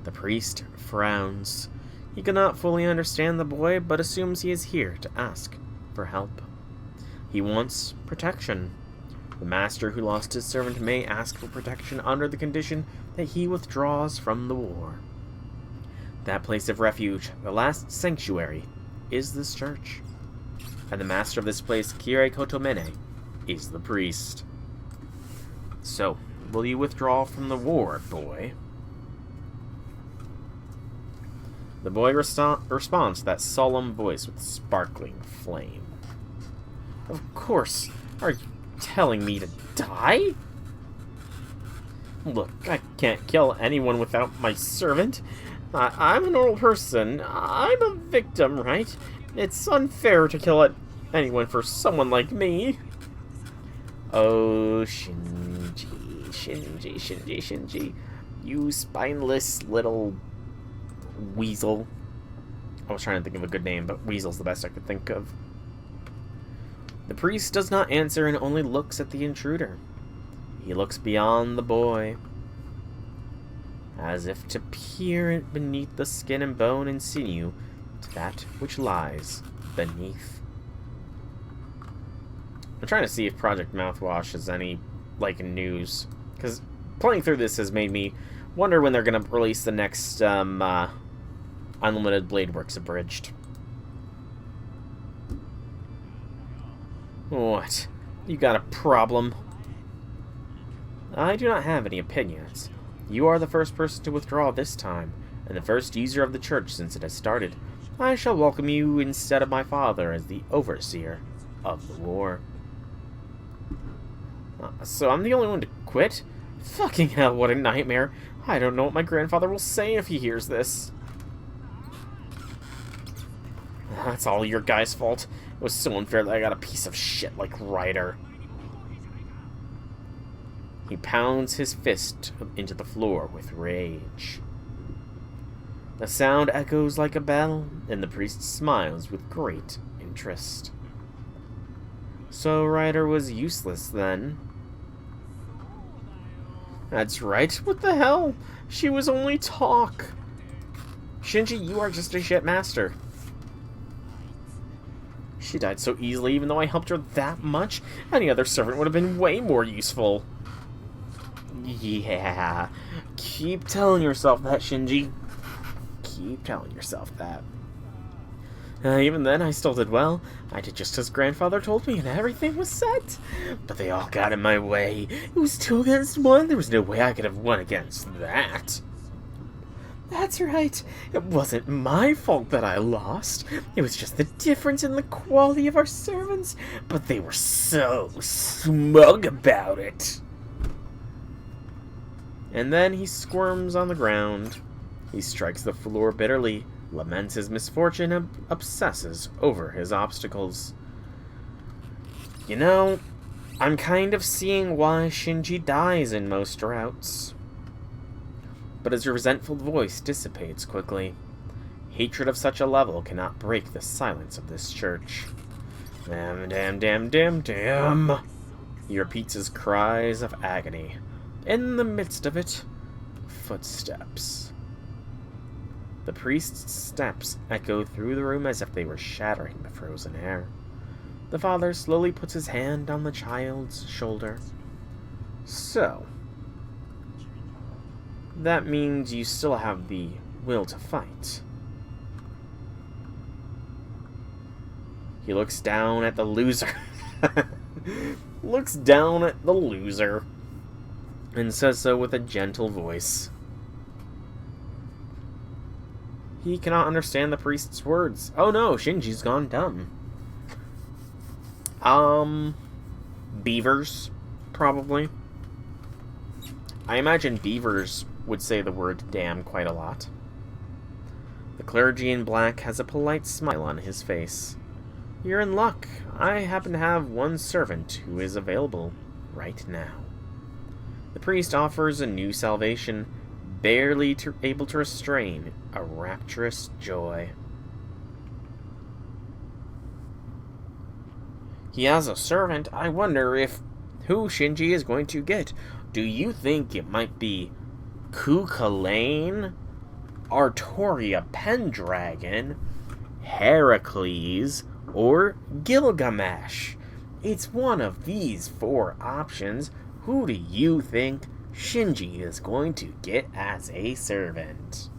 The priest frowns. He cannot fully understand the boy, but assumes he is here to ask for help. He wants protection. The master who lost his servant may ask for protection under the condition that he withdraws from the war. That place of refuge, the last sanctuary, is this church. And the master of this place, Kire Kotomene, is the priest. So, will you withdraw from the war, boy? The boy responds to that solemn voice with sparkling flame. Of course. Are you telling me to die? Look, I can't kill anyone without my servant. I'm a normal person. I'm a victim, right? It's unfair to kill anyone for someone like me. Oh, Shinji. You spineless little weasel. I was trying to think of a good name, but weasel's the best I could think of. The priest does not answer and only looks at the intruder. He looks beyond the boy, as if to peer beneath the skin and bone and sinew to that which lies beneath. I'm trying to see if Project Mouthwash has any, news, because playing through this has made me wonder when they're going to release the next Unlimited Blade Works Abridged. What? You got a problem? I do not have any opinions. You are the first person to withdraw this time, and the first user of the church since it has started. I shall welcome you instead of my father as the overseer of the war. So I'm the only one to quit? Fucking hell, what a nightmare. I don't know what my grandfather will say if he hears this. That's all your guy's fault. It was so unfair that I got a piece of shit like Ryder. He pounds his fist into the floor with rage. The sound echoes like a bell, and the priest smiles with great interest. So Ryder was useless then. That's right. What the hell? She was only talk. Shinji, you are just a shit master. She died so easily, even though I helped her that much. Any other servant would have been way more useful. Yeah. Keep telling yourself that, Shinji. Keep telling yourself that. Even then, I still did well. I did just as grandfather told me, and everything was set. But they all got in my way. It was 2 against 1. There was no way I could have won against that. That's right. It wasn't my fault that I lost. It was just the difference in the quality of our servants. But they were so smug about it. And then he squirms on the ground. He strikes the floor bitterly, laments his misfortune, and obsesses over his obstacles. You know, I'm kind of seeing why Shinji dies in most routes. But his resentful voice dissipates quickly. Hatred of such a level cannot break the silence of this church. Damn, damn, damn, damn, damn. He repeats his cries of agony. In the midst of it, footsteps. The priest's steps echo through the room as if they were shattering the frozen air. The father slowly puts his hand on the child's shoulder. So, that means you still have the will to fight. He looks down at the loser. Looks down at the loser. And says so with a gentle voice. He cannot understand the priest's words. Oh no, Shinji's gone dumb. Beavers, probably. I imagine beavers would say the word damn quite a lot. The clergy in black has a polite smile on his face. You're in luck. I happen to have one servant who is available right now. The priest offers a new salvation, barely able to restrain a rapturous joy. He has a servant. I wonder who Shinji is going to get. Do you think it might be Kukulane, Artoria Pendragon, Heracles, or Gilgamesh? It's one of these 4 options. Who do you think Shinji is going to get as a servant?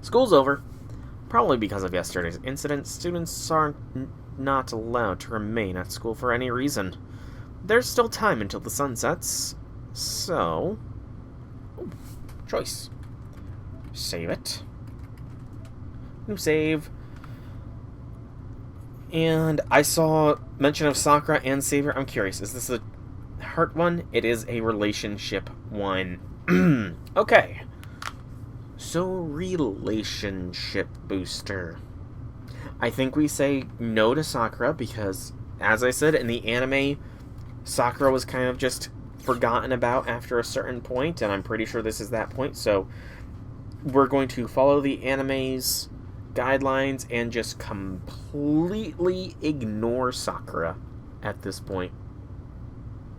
School's over. Probably because of yesterday's incident, students are not allowed to remain at school for any reason. There's still time until the sun sets, so... Ooh, choice. Save it. New save. And I saw mention of Sakura and Savior. I'm curious, is this a heart one? It is a relationship one. Okay. So, relationship booster. I think we say no to Sakura because, as I said, in the anime, Sakura was kind of just forgotten about after a certain point, and I'm pretty sure this is that point, so we're going to follow the anime's guidelines and just completely ignore Sakura at this point.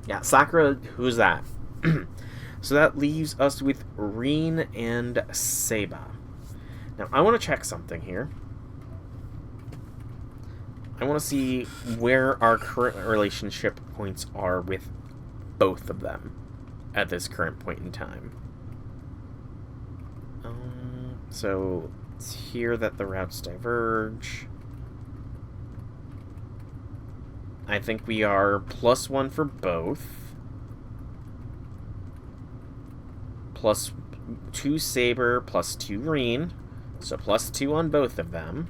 Yeah, Sakura, who's that? So that leaves us with Rin and Seba. Now, I want to check something here. I want to see where our current relationship points are with both of them at this current point in time. So it's here that the routes diverge. I think we are +1 for both. +2 Saber, +2 Rin. So +2 on both of them.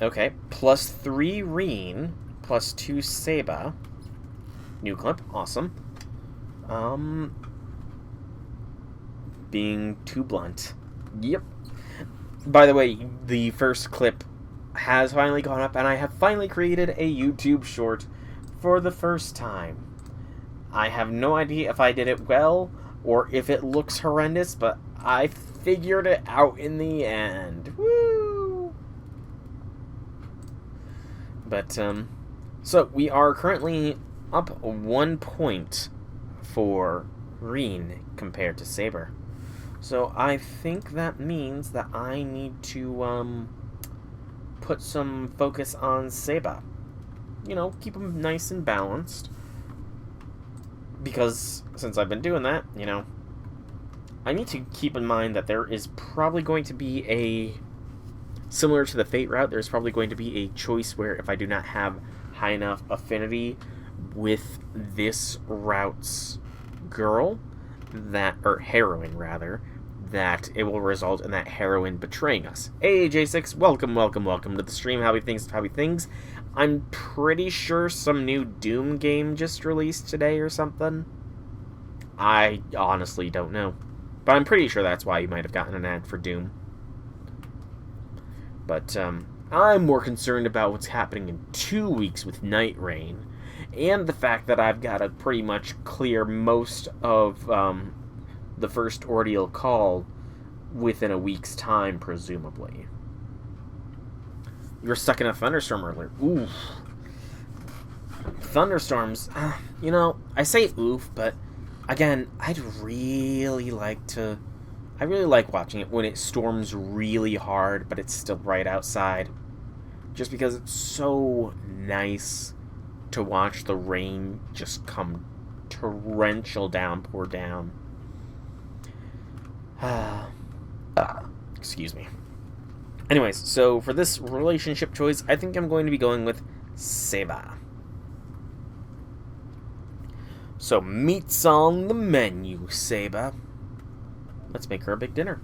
Okay, plus 3 Reen, plus 2 Seba. New clip, awesome. Being too blunt. Yep. By the way, the first clip has finally gone up, and I have finally created a YouTube short for the first time. I have no idea if I did it well, or if it looks horrendous, but I figured it out in the end. Woo! But, so we are currently up 1 point for Reen compared to Saber. So I think that means that I need to, put some focus on Seba. You know, keep him nice and balanced. Because since I've been doing that, you know, I need to keep in mind that there is probably going to be a... Similar to the Fate route, there's probably going to be a choice where if I do not have high enough affinity with this route's girl, or heroine rather, that it will result in that heroine betraying us. Hey J6, welcome to the stream. Happy things. I'm pretty sure some new Doom game just released today or something. I honestly don't know. But I'm pretty sure that's why you might have gotten an ad for Doom. But, I'm more concerned about what's happening in 2 weeks with Night Rain, and the fact that I've got to pretty much clear most of, the first Ordeal Call within a week's time, presumably. You were stuck in a thunderstorm earlier. Oof. Thunderstorms, you know, I say oof, but, again, I really like watching it when it storms really hard, but it's still right outside. Just because it's so nice to watch the rain just come torrential downpour down. Excuse me. Anyways, so for this relationship choice, I think I'm going to be going with Seba. So, meat's on the menu, Seba. Let's make her a big dinner.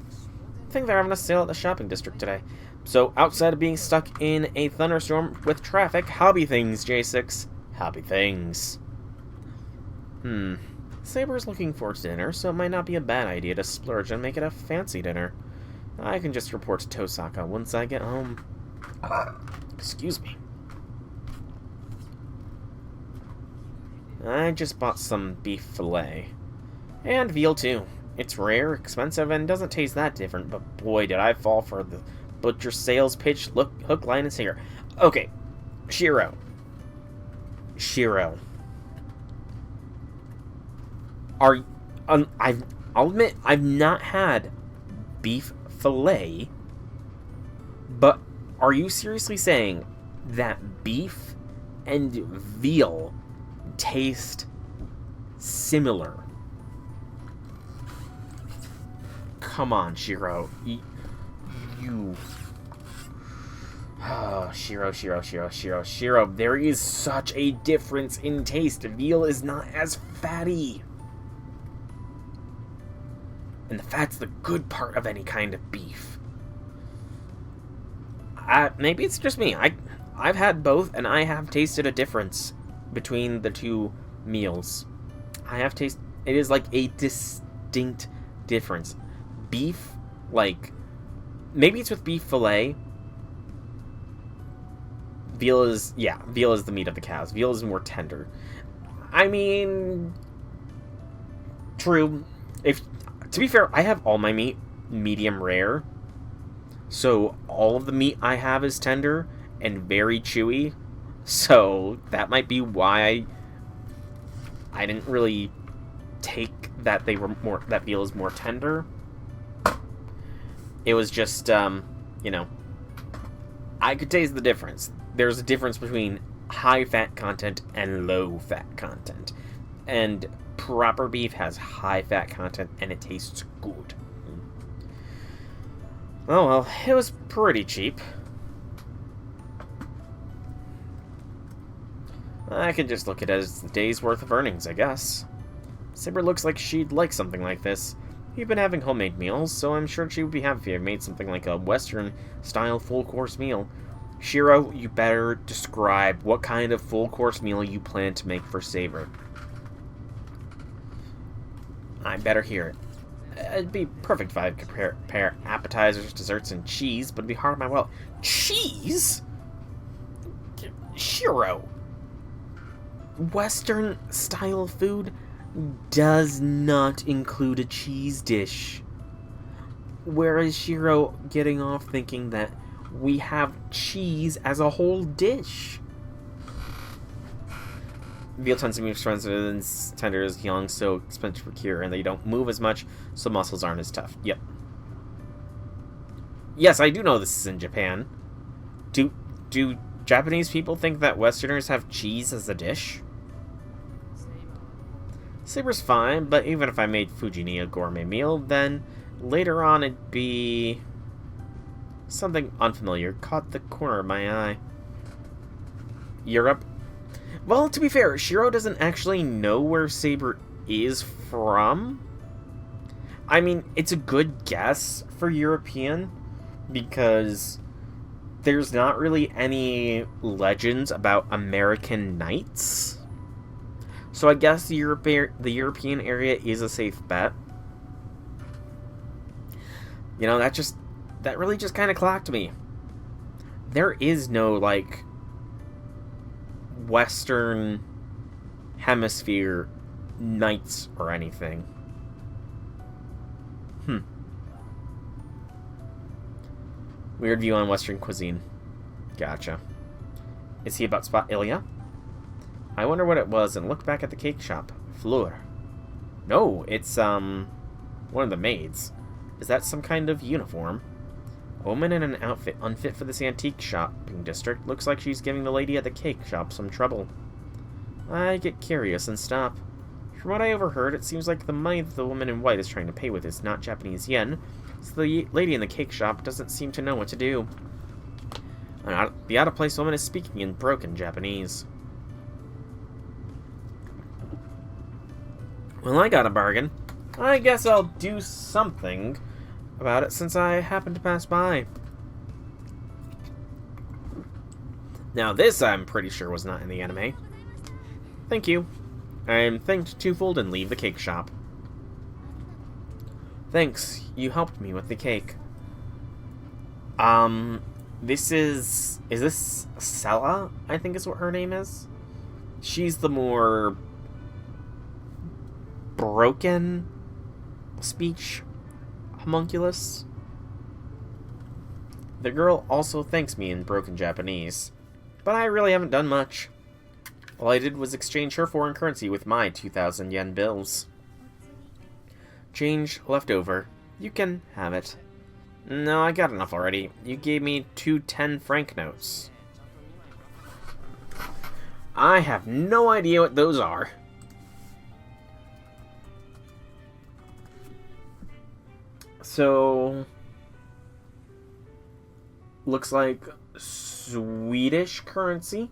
I think they're having a sale at the shopping district today. So, outside of being stuck in a thunderstorm with traffic, hobby things, J6. Hobby things. Saber's looking forward to dinner, so it might not be a bad idea to splurge and make it a fancy dinner. I can just report to Tosaka once I get home. Excuse me. I just bought some beef fillet. And veal, too. It's rare, expensive, and doesn't taste that different, but boy, did I fall for the butcher sales pitch. Look, hook, line, and sinker. Okay, Shiro. I'll admit, I've not had beef fillet, but are you seriously saying that beef and veal taste similar? Come on, Shiro. Oh, Shiro. There is such a difference in taste. Veal is not as fatty. And the fat's the good part of any kind of beef. Maybe it's just me. I've had both, and I have tasted a difference between the two meals. It is like a distinct difference. Beef, like, maybe it's with beef fillet. Veal is the meat of the cows. Veal is more tender. I mean, true. To be fair, I have all my meat medium rare. So all of the meat I have is tender and very chewy. So that might be why I didn't really take that that veal is more tender. It was just, you know, I could taste the difference. There's a difference between high fat content and low fat content. And proper beef has high fat content and it tastes good. Oh well, it was pretty cheap. I could just look at it as the day's worth of earnings, I guess. Saber looks like she'd like something like this. We've been having homemade meals, so I'm sure she would be happy if I made something like a Western-style full-course meal. Shiro, you better describe what kind of full-course meal you plan to make for Saber. I better hear it. It'd be perfect if I could prepare appetizers, desserts, and cheese, but it'd be hard on my wallet. Cheese? Shiro! Western-style food does not include a cheese dish. Where is Shiro getting off thinking that we have cheese as a whole dish? Veal tends to move stronger than tender as young, so expensive to procure, and they don't move as much, so muscles aren't as tough. Yep. Yes, I do know this is in Japan. Do Japanese people think that Westerners have cheese as a dish? Saber's fine, but even if I made Fujini a gourmet meal, then later on it'd be something unfamiliar. Caught the corner of my eye. Europe? Well, to be fair, Shiro doesn't actually know where Saber is from. I mean, it's a good guess for European, because there's not really any legends about American knights. So I guess the European area is a safe bet. You know, that really just kind of clocked me. There is no, like, Western Hemisphere knights or anything. Weird view on Western cuisine. Gotcha. Is he about to spot Ilya? I wonder what it was and look back at the cake shop. Fleur. No, it's, one of the maids. Is that some kind of uniform? A woman in an outfit unfit for this antique shopping district. Looks like she's giving the lady at the cake shop some trouble. I get curious and stop. From what I overheard, it seems like the money that the woman in white is trying to pay with is not Japanese yen, so the lady in the cake shop doesn't seem to know what to do. The out-of-place woman is speaking in broken Japanese. Well, I got a bargain. I guess I'll do something about it since I happened to pass by. Now this I'm pretty sure was not in the anime. Thank you. I'm thanked twofold and leave the cake shop. Thanks, you helped me with the cake. This is this Sella? I think is what her name is. She's the more broken speech homunculus. The girl also thanks me in broken Japanese, but I really haven't done much. All I did was exchange her foreign currency with my 2,000 yen bills. Change left over. You can have it. No, I got enough already. You gave me 2 10-franc notes. I have no idea what those are. So, looks like Swedish currency.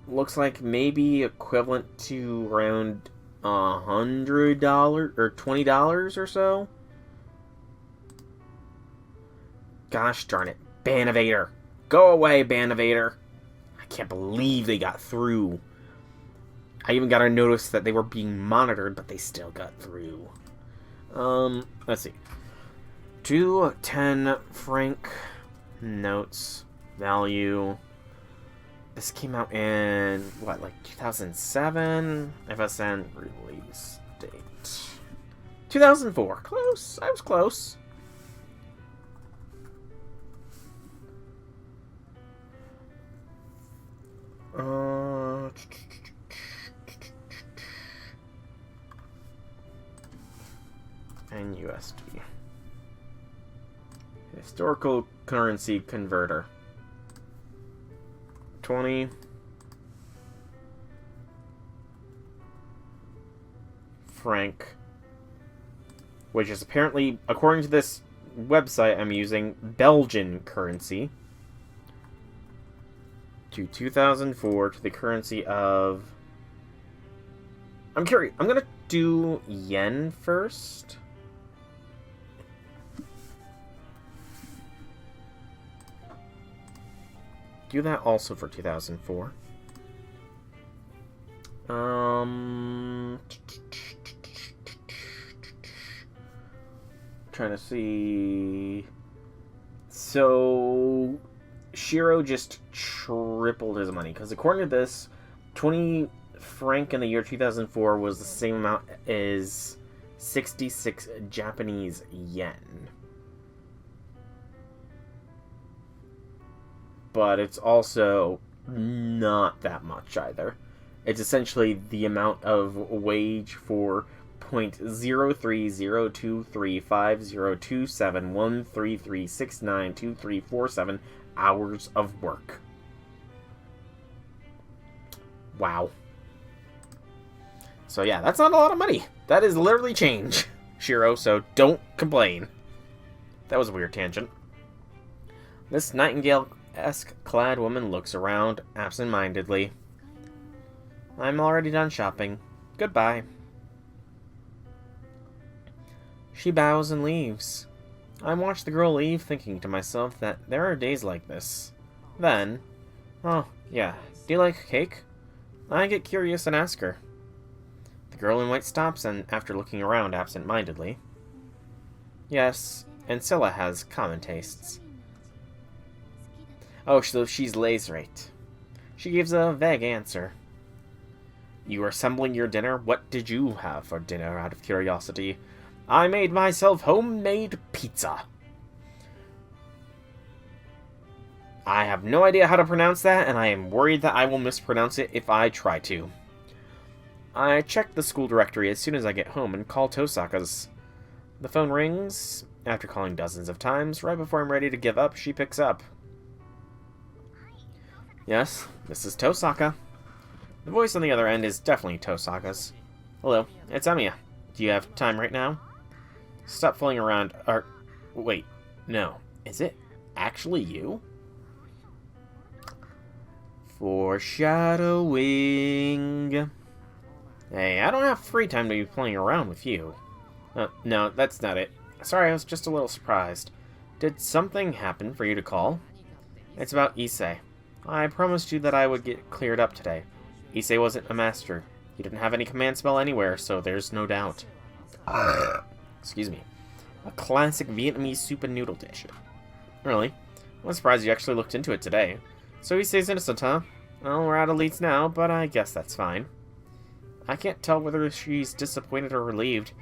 Looks like maybe equivalent to around $100 or $20 or so. Gosh darn it. Banovator. Go away, Banovator. I can't believe they got through. I even got a notice that they were being monitored, but they still got through. Let's see. 2 10-franc notes. Value. This came out in, what, like 2007? FSN release date. 2004. Close. I was close. And USD. Historical currency converter. 20 franc, which is apparently, according to this website I'm using, Belgian currency, to 2004 to the currency of I'm curious. I'm gonna do yen first. Do that also for 2004. Trying to see. So Shiro just tripled his money because according to this, 20 franc in the year 2004 was the same amount as 66 Japanese yen. But it's also not that much either. It's essentially the amount of wage for 0.030235027133692347 hours of work. Wow. So yeah, that's not a lot of money. That is literally change, Shiro, so don't complain. That was a weird tangent. This nightingale-esque clad woman looks around absent-mindedly. I'm already done shopping. Goodbye. She bows and leaves. I watch the girl leave, thinking to myself that there are days like this. Then, oh, yeah, do you like cake? I get curious and ask her. The girl in white stops and, after looking around absent-mindedly, yes, and Scylla has common tastes. Oh, so she's Lazerate. She gives a vague answer. You are assembling your dinner? What did you have for dinner, out of curiosity? I made myself homemade pizza. I have no idea how to pronounce that, and I am worried that I will mispronounce it if I try to. I check the school directory as soon as I get home and call Tosaka's. The phone rings. After calling dozens of times, right before I'm ready to give up, she picks up. Yes, this is Tosaka. The voice on the other end is definitely Tosaka's. Hello, it's Amiya. Do you have time right now? Stop fooling around. Wait, no. Is it actually you? Foreshadowing. Hey, I don't have free time to be playing around with you. No, that's not it. Sorry, I was just a little surprised. Did something happen for you to call? It's about Issei. I promised you that I would get cleared up today. Issei wasn't a master. He didn't have any command spell anywhere, so there's no doubt. Excuse me. A classic Vietnamese soup and noodle dish. Really? I'm surprised you actually looked into it today. So Issei's innocent, huh? Well, we're out of leads now, but I guess that's fine. I can't tell whether she's disappointed or relieved.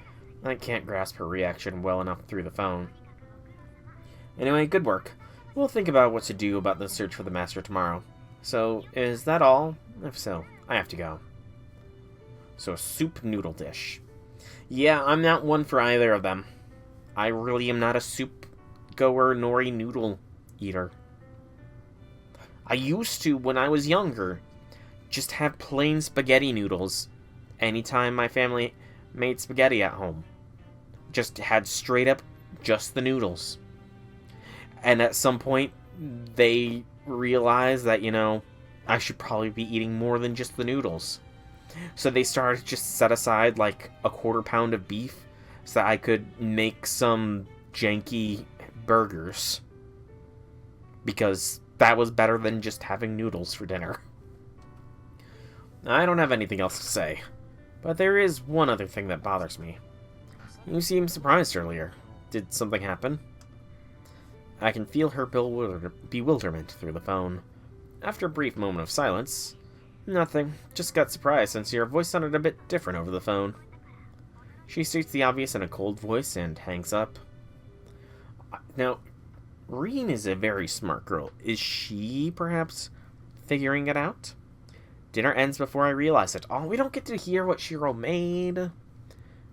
I can't grasp her reaction well enough through the phone. Anyway, good work. We'll think about what to do about the search for the master tomorrow. So, is that all? If so, I have to go. So, a soup noodle dish. Yeah, I'm not one for either of them. I really am not a soup goer nor a noodle eater. I used to, when I was younger, just have plain spaghetti noodles anytime my family made spaghetti at home. Just had straight up just the noodles. And at some point, they realized that, I should probably be eating more than just the noodles. So they started to just set aside like a quarter pound of beef so that I could make some janky burgers. Because that was better than just having noodles for dinner. I don't have anything else to say. But there is one other thing that bothers me. You seemed surprised earlier. Did something happen? I can feel her bewilderment through the phone. After a brief moment of silence, nothing. Just got surprised since your voice sounded a bit different over the phone. She states the obvious in a cold voice and hangs up. Now, Reen is a very smart girl. Is she, perhaps, figuring it out? Dinner ends before I realize it. Oh, we don't get to hear what Shiro made.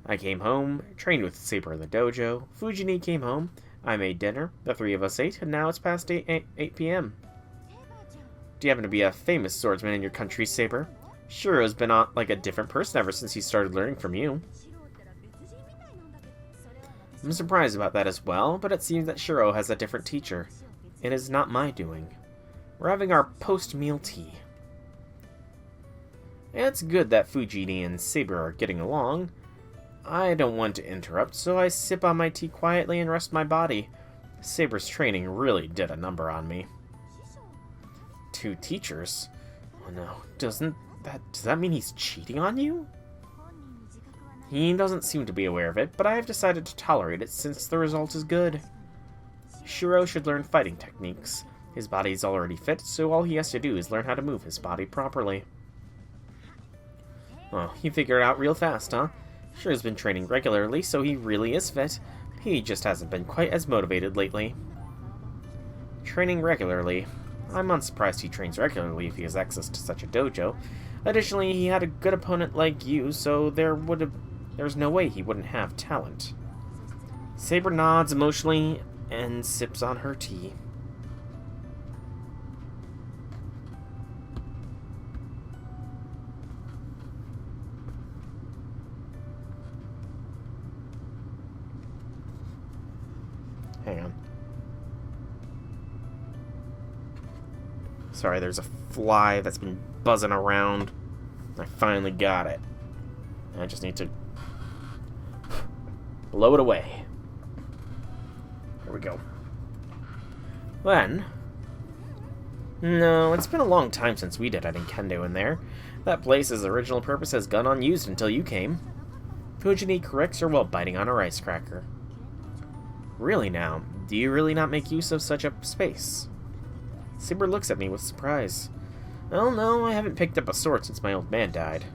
I came home, trained with Saber in the dojo. Fujini came home. I made dinner. The three of us ate, and now it's past 8 p.m. Do you happen to be a famous swordsman in your country, Saber? Shiro's been like a different person ever since he started learning from you. I'm surprised about that as well, but it seems that Shiro has a different teacher. It is not my doing. We're having our post-meal tea. It's good that Fujini and Saber are getting along. I don't want to interrupt, so I sip on my tea quietly and rest my body. Saber's training really did a number on me. 2 teachers? Oh no, does that mean he's cheating on you? He doesn't seem to be aware of it, but I have decided to tolerate it since the result is good. Shiro should learn fighting techniques. His body is already fit, so all he has to do is learn how to move his body properly. Oh, he figured it out real fast, huh? Shiro's been training regularly, so he really is fit. He just hasn't been quite as motivated lately. Training regularly. I'm unsurprised he trains regularly if he has access to such a dojo. Additionally, he had a good opponent like you, so there's no way he wouldn't have talent. Saber nods emotionally and sips on her tea. Hang on. Sorry, there's a fly that's been buzzing around. I finally got it. I just need to blow it away. Here we go. Then... No, it's been a long time since we did any kendo in there. That place's original purpose has gone unused until you came. Fujini corrects her while biting on a rice cracker. Really now, do you really not make use of such a space? Saber looks at me with surprise. Well, no, I haven't picked up a sword since my old man died.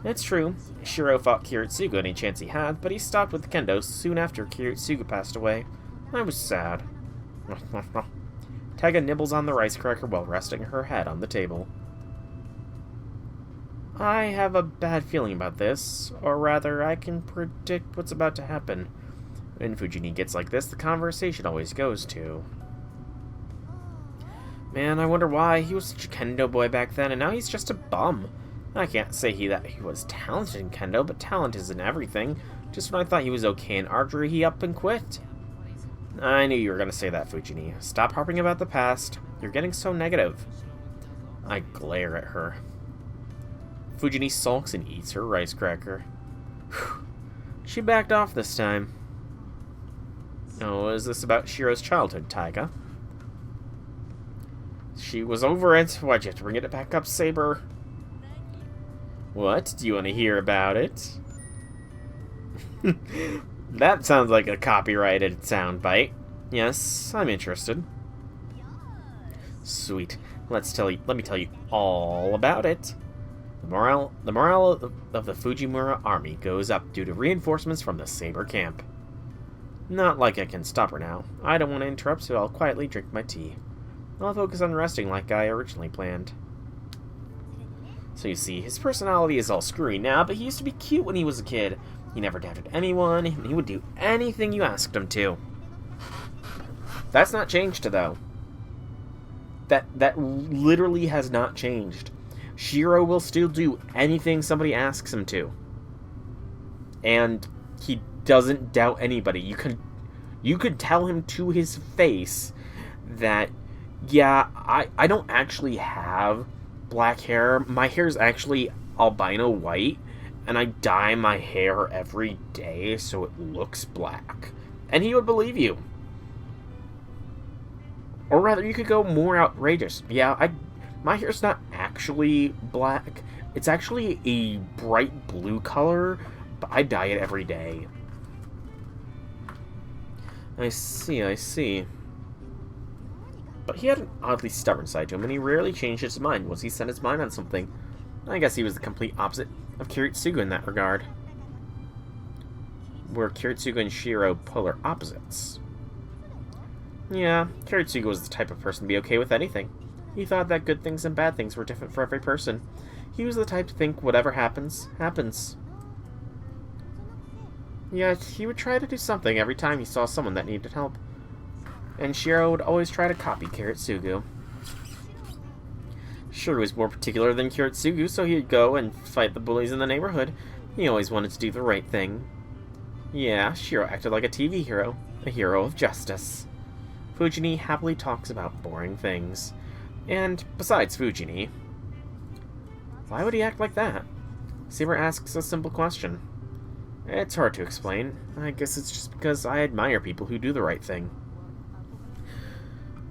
It's true. Shiro fought Kiritsugu any chance he had, but he stopped with kendo soon after Kiritsugu passed away. I was sad. Taiga nibbles on the rice cracker while resting her head on the table. I have a bad feeling about this, or rather, I can predict what's about to happen. When Fujini gets like this, the conversation always goes to... Man, I wonder why. He was such a kendo boy back then, and now he's just a bum. I can't say that he was talented in kendo, but talent isn't everything. Just when I thought he was okay in archery, he up and quit. I knew you were going to say that, Fujini. Stop harping about the past. You're getting so negative. I glare at her. Fujini sulks and eats her rice cracker. She backed off this time. Oh, is this about Shiro's childhood, Taiga? She was over it. Why'd you have to bring it back up, Saber? What? Do you want to hear about it? That sounds like a copyrighted soundbite. Yes, I'm interested. Sweet. Let me tell you all about it. The morale of the Fujimura army goes up due to reinforcements from the Saber camp. Not like I can stop her now. I don't want to interrupt, so I'll quietly drink my tea. I'll focus on resting like I originally planned. So you see, his personality is all screwy now, but he used to be cute when he was a kid. He never doubted anyone, and he would do anything you asked him to. That's not changed, though. That literally has not changed. Shiro will still do anything somebody asks him to. And he doesn't doubt anybody. You could tell him to his face that, yeah, I don't actually have black hair. My hair is actually albino white, and I dye my hair every day so it looks black. And he would believe you. Or rather, you could go more outrageous. Yeah, my hair's not actually black. It's actually a bright blue color, but I dye it every day. I see. But he had an oddly stubborn side to him, and he rarely changed his mind once he set his mind on something. I guess he was the complete opposite of Kiritsugu in that regard. Were Kiritsugu and Shiro polar opposites? Yeah, Kiritsugu was the type of person to be okay with anything. He thought that good things and bad things were different for every person. He was the type to think whatever happens, happens. Yet, he would try to do something every time he saw someone that needed help. And Shiro would always try to copy Kiritsugu. Shiro was more particular than Kiritsugu, so he'd go and fight the bullies in the neighborhood. He always wanted to do the right thing. Yeah, Shiro acted like a TV hero, a hero of justice. Fujini happily talks about boring things. And besides Fujini, Why would he act like that? Saber asks a simple question. It's hard to explain. I guess it's just because I admire people who do the right thing.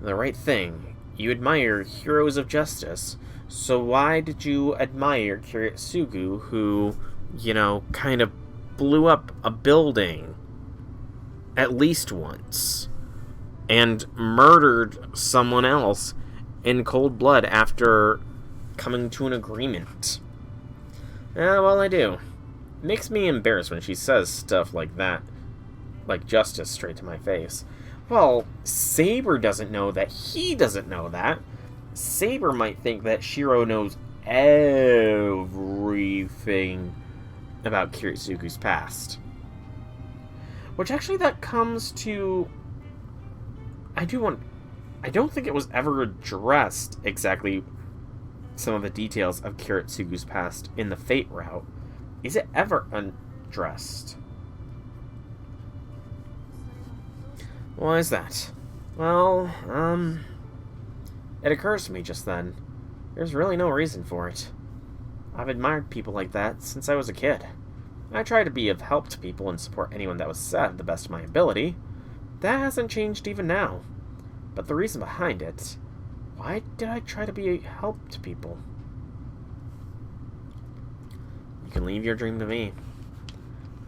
The right thing? You admire heroes of justice. So why did you admire Kiritsugu, who, kind of blew up a building at least once and murdered someone else in cold blood after coming to an agreement? Well, I do. It makes me embarrassed when she says stuff like that, like justice, straight to my face. Well, Saber doesn't know that he doesn't know that. Saber might think that Shiro knows everything about Kiritsugu's past. Which actually that comes to... I don't think it was ever addressed exactly some of the details of Kiritsugu's past in the Fate route. Is it ever addressed? Why is that? Well, it occurs to me just then. There's really no reason for it. I've admired people like that since I was a kid. I try to be of help to people and support anyone that was sad to the best of my ability. That hasn't changed even now. But the reason behind it, why did I try to be a help to people? You can leave your dream to me.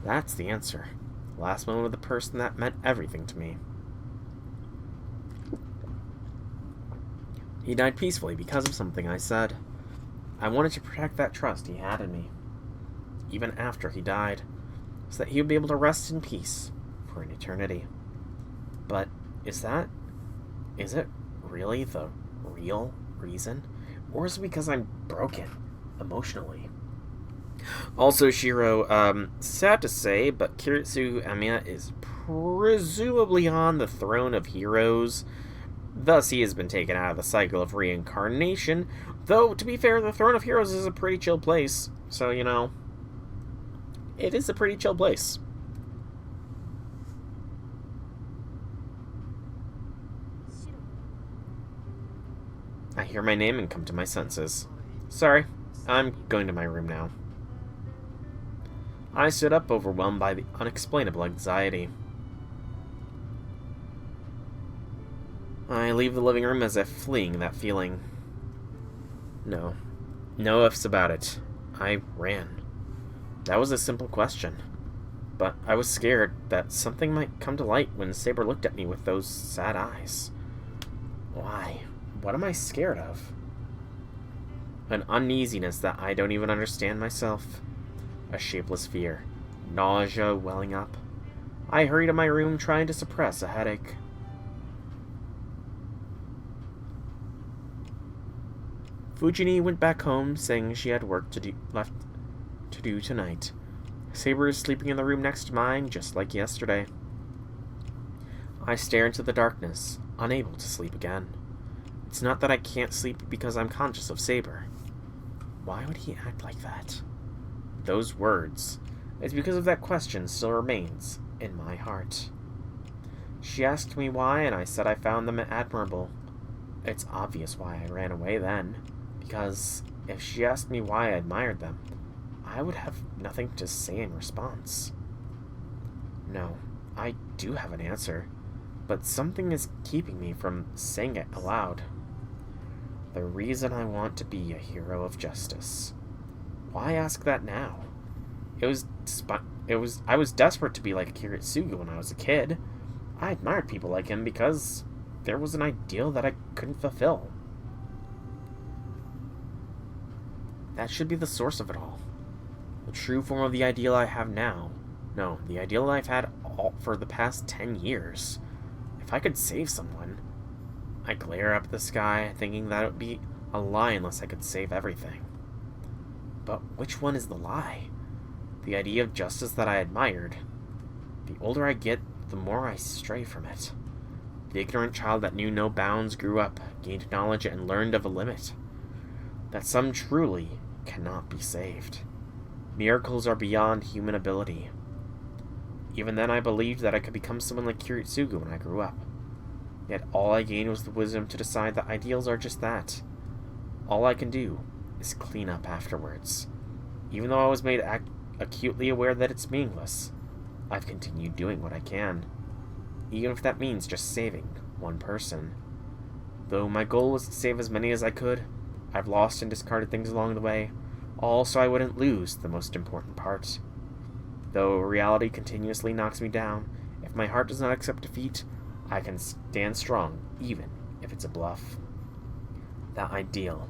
That's the answer. The last moment of the person that meant everything to me. He died peacefully because of something I said. I wanted to protect that trust he had in me, even after he died, so that he would be able to rest in peace for an eternity. But is it really the real reason? Or is it because I'm broken emotionally? Also, Shiro, sad to say, but Kiritsugu Emiya is presumably on the throne of heroes. Thus, he has been taken out of the cycle of reincarnation. Though, to be fair, the Throne of Heroes is a pretty chill place. So, it is a pretty chill place. I hear my name and come to my senses. Sorry, I'm going to my room now. I stood up, overwhelmed by the unexplainable anxiety. I leave the living room as if fleeing that feeling. No ifs about it. I ran. That was a simple question. But I was scared that something might come to light when Saber looked at me with those sad eyes. Why? What am I scared of? An uneasiness that I don't even understand myself. A shapeless fear. Nausea welling up. I hurried to my room trying to suppress a headache. Fujini went back home, saying she had work left to do tonight. Saber is sleeping in the room next to mine, just like yesterday. I stare into the darkness, unable to sleep again. It's not that I can't sleep because I'm conscious of Saber. Why would he act like that? Those words. It's because of that question still remains in my heart. She asked me why, and I said I found them admirable. It's obvious why I ran away then. Because if she asked me why I admired them, I would have nothing to say in response. No, I do have an answer, but something is keeping me from saying it aloud. The reason I want to be a hero of justice. Why ask that now? I was desperate to be like Kiritsugu when I was a kid. I admired people like him because there was an ideal that I couldn't fulfill. That should be the source of it all. The true form of the ideal I have now. No, the ideal I've had for the past 10 years. If I could save someone, I glare up at the sky, thinking that it would be a lie unless I could save everything. But which one is the lie? The idea of justice that I admired. The older I get, the more I stray from it. The ignorant child that knew no bounds grew up, gained knowledge, and learned of a limit. That some truly cannot be saved. Miracles are beyond human ability. Even then I believed that I could become someone like Kiritsugu when I grew up. Yet all I gained was the wisdom to decide that ideals are just that. All I can do is clean up afterwards. Even though I was made acutely aware that it's meaningless, I've continued doing what I can, even if that means just saving one person. Though my goal was to save as many as I could, I've lost and discarded things along the way, all so I wouldn't lose the most important part. Though reality continuously knocks me down, if my heart does not accept defeat, I can stand strong, even if it's a bluff. That ideal,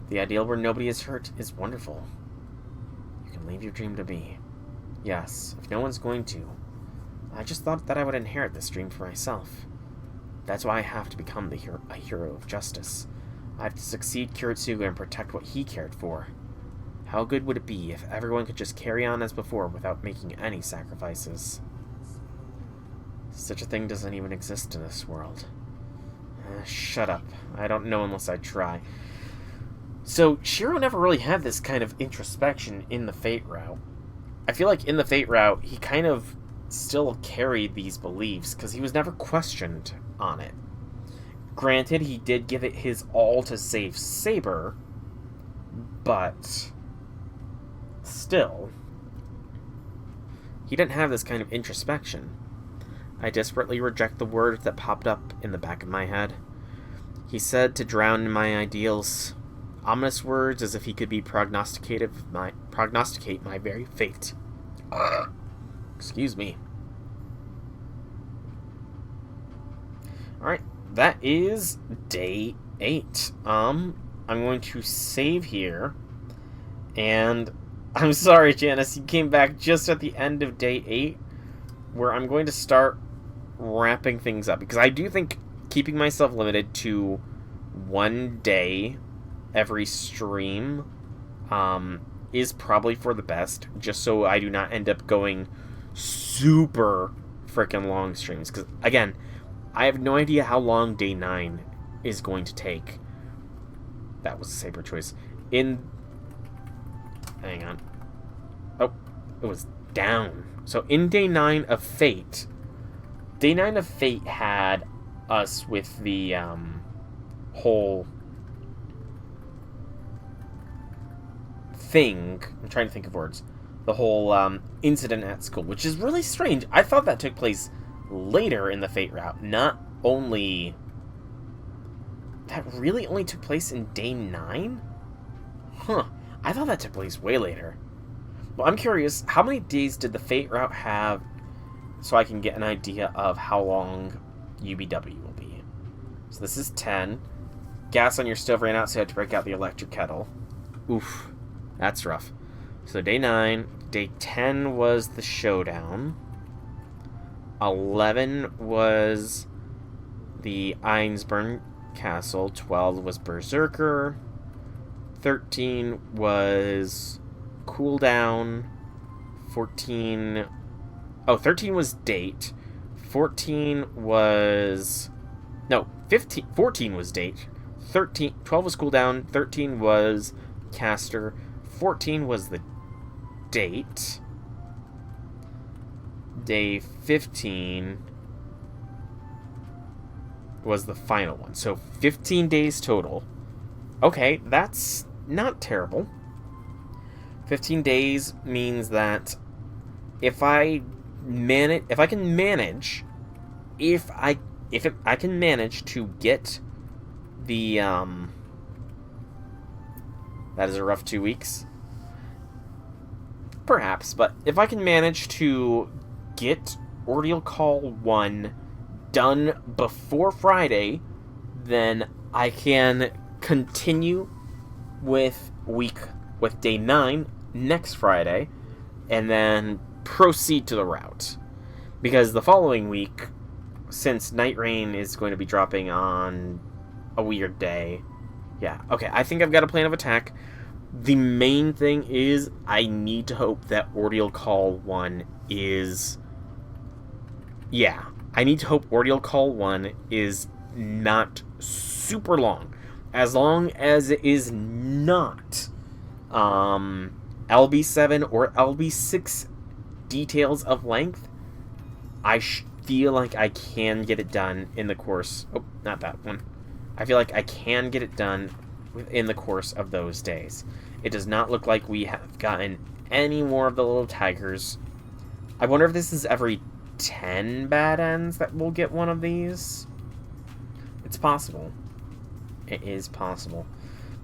the ideal where nobody is hurt, is wonderful. You can leave your dream to me. Yes, if no one's going to. I just thought that I would inherit this dream for myself. That's why I have to become a hero of justice. I have to succeed Kiritsuga and protect what he cared for. How good would it be if everyone could just carry on as before without making any sacrifices? Such a thing doesn't even exist in this world. Shut up. I don't know unless I try. So, Shiro never really had this kind of introspection in the Fate route. I feel like in the Fate route, he kind of still carried these beliefs, because he was never questioned on it. Granted, he did give it his all to save Saber, but still, he didn't have this kind of introspection. I desperately reject the words that popped up in the back of my head. He said to drown in my ideals. Ominous words as if he could be prognosticate my very fate. Excuse me. Alright, that is day 8. I'm going to save here. And I'm sorry, Janice, you came back just at the end of day 8, where I'm going to start wrapping things up. Because I do think keeping myself limited to one day every stream is probably for the best, just so I do not end up going super freaking long streams. Because, again, I have no idea how long day 9 is going to take. That was a Saber choice. Hang on. Oh, it was down. So in day 9 of Fate, day 9 of Fate had us with the whole thing. I'm trying to think of words. The whole incident at school, which is really strange. I thought that took place later in the Fate route, not only... That really only took place in day 9? Huh. I thought that took place way later. Well, I'm curious, how many days did the Fate route have, so I can get an idea of how long UBW will be? So this is 10. Gas on your stove ran out, so you had to break out the electric kettle. Oof. That's rough. So day 9. Day 10 was the showdown. 11 was the Einsburn Castle. 12 was Berserker. 13 was Cooldown. 14... Oh, 13 was Date. 14 was... No, 14 was Date. 12 was Cooldown. 13 was Caster. 14 was the Date. Day 15 was the final one. So 15 days total. Okay, that's not terrible. 15 days means that if I can manage to get the that is a rough 2 weeks. Perhaps, but if I can manage to get Ordeal Call 1 done before Friday, then I can continue with day 9 next Friday, and then proceed to the route. Because the following week, since Night Rain is going to be dropping on a weird day, yeah, okay, I think I've got a plan of attack. The main thing is I need to hope that Ordeal Call 1 is... Yeah, I need to hope Ordeal Call 1 is not super long. As long as it is not LB7 or LB6 details of length, I feel like I can get it done in the course... Oh, not that one. I feel like I can get it done in the course of those days. It does not look like we have gotten any more of the little tigers. I wonder if this is every 10 bad ends that we'll get one of these. It's possible. It is possible.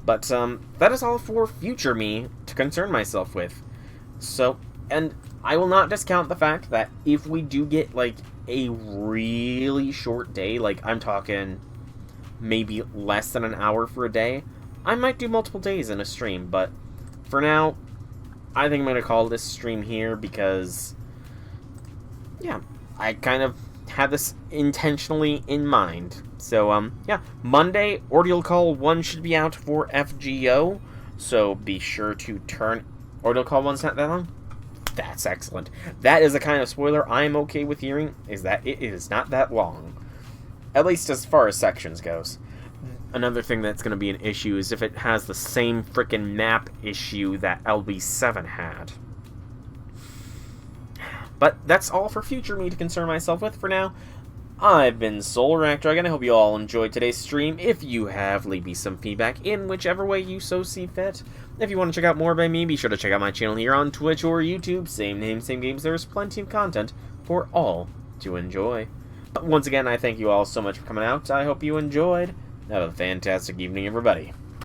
But that is all for future me to concern myself with. So, and I will not discount the fact that if we do get, like, a really short day, like, I'm talking maybe less than an hour for a day, I might do multiple days in a stream, but for now, I think I'm going to call this stream here because, yeah, I kind of had this intentionally in mind. So, yeah, Monday, Ordeal Call 1 should be out for FGO, so be sure to turn... Ordeal Call 1's not that long? That's excellent. That is the kind of spoiler I am okay with hearing, is that it is not that long. At least as far as sections goes. Another thing that's going to be an issue is if it has the same frickin' map issue that LB7 had. But that's all for future me to concern myself with for now. I've been SolarActDragon. I hope you all enjoyed today's stream. If you have, leave me some feedback in whichever way you so see fit. If you want to check out more by me, be sure to check out my channel here on Twitch or YouTube. Same name, same games. There's plenty of content for all to enjoy. But once again, I thank you all so much for coming out. I hope you enjoyed. Have a fantastic evening, everybody.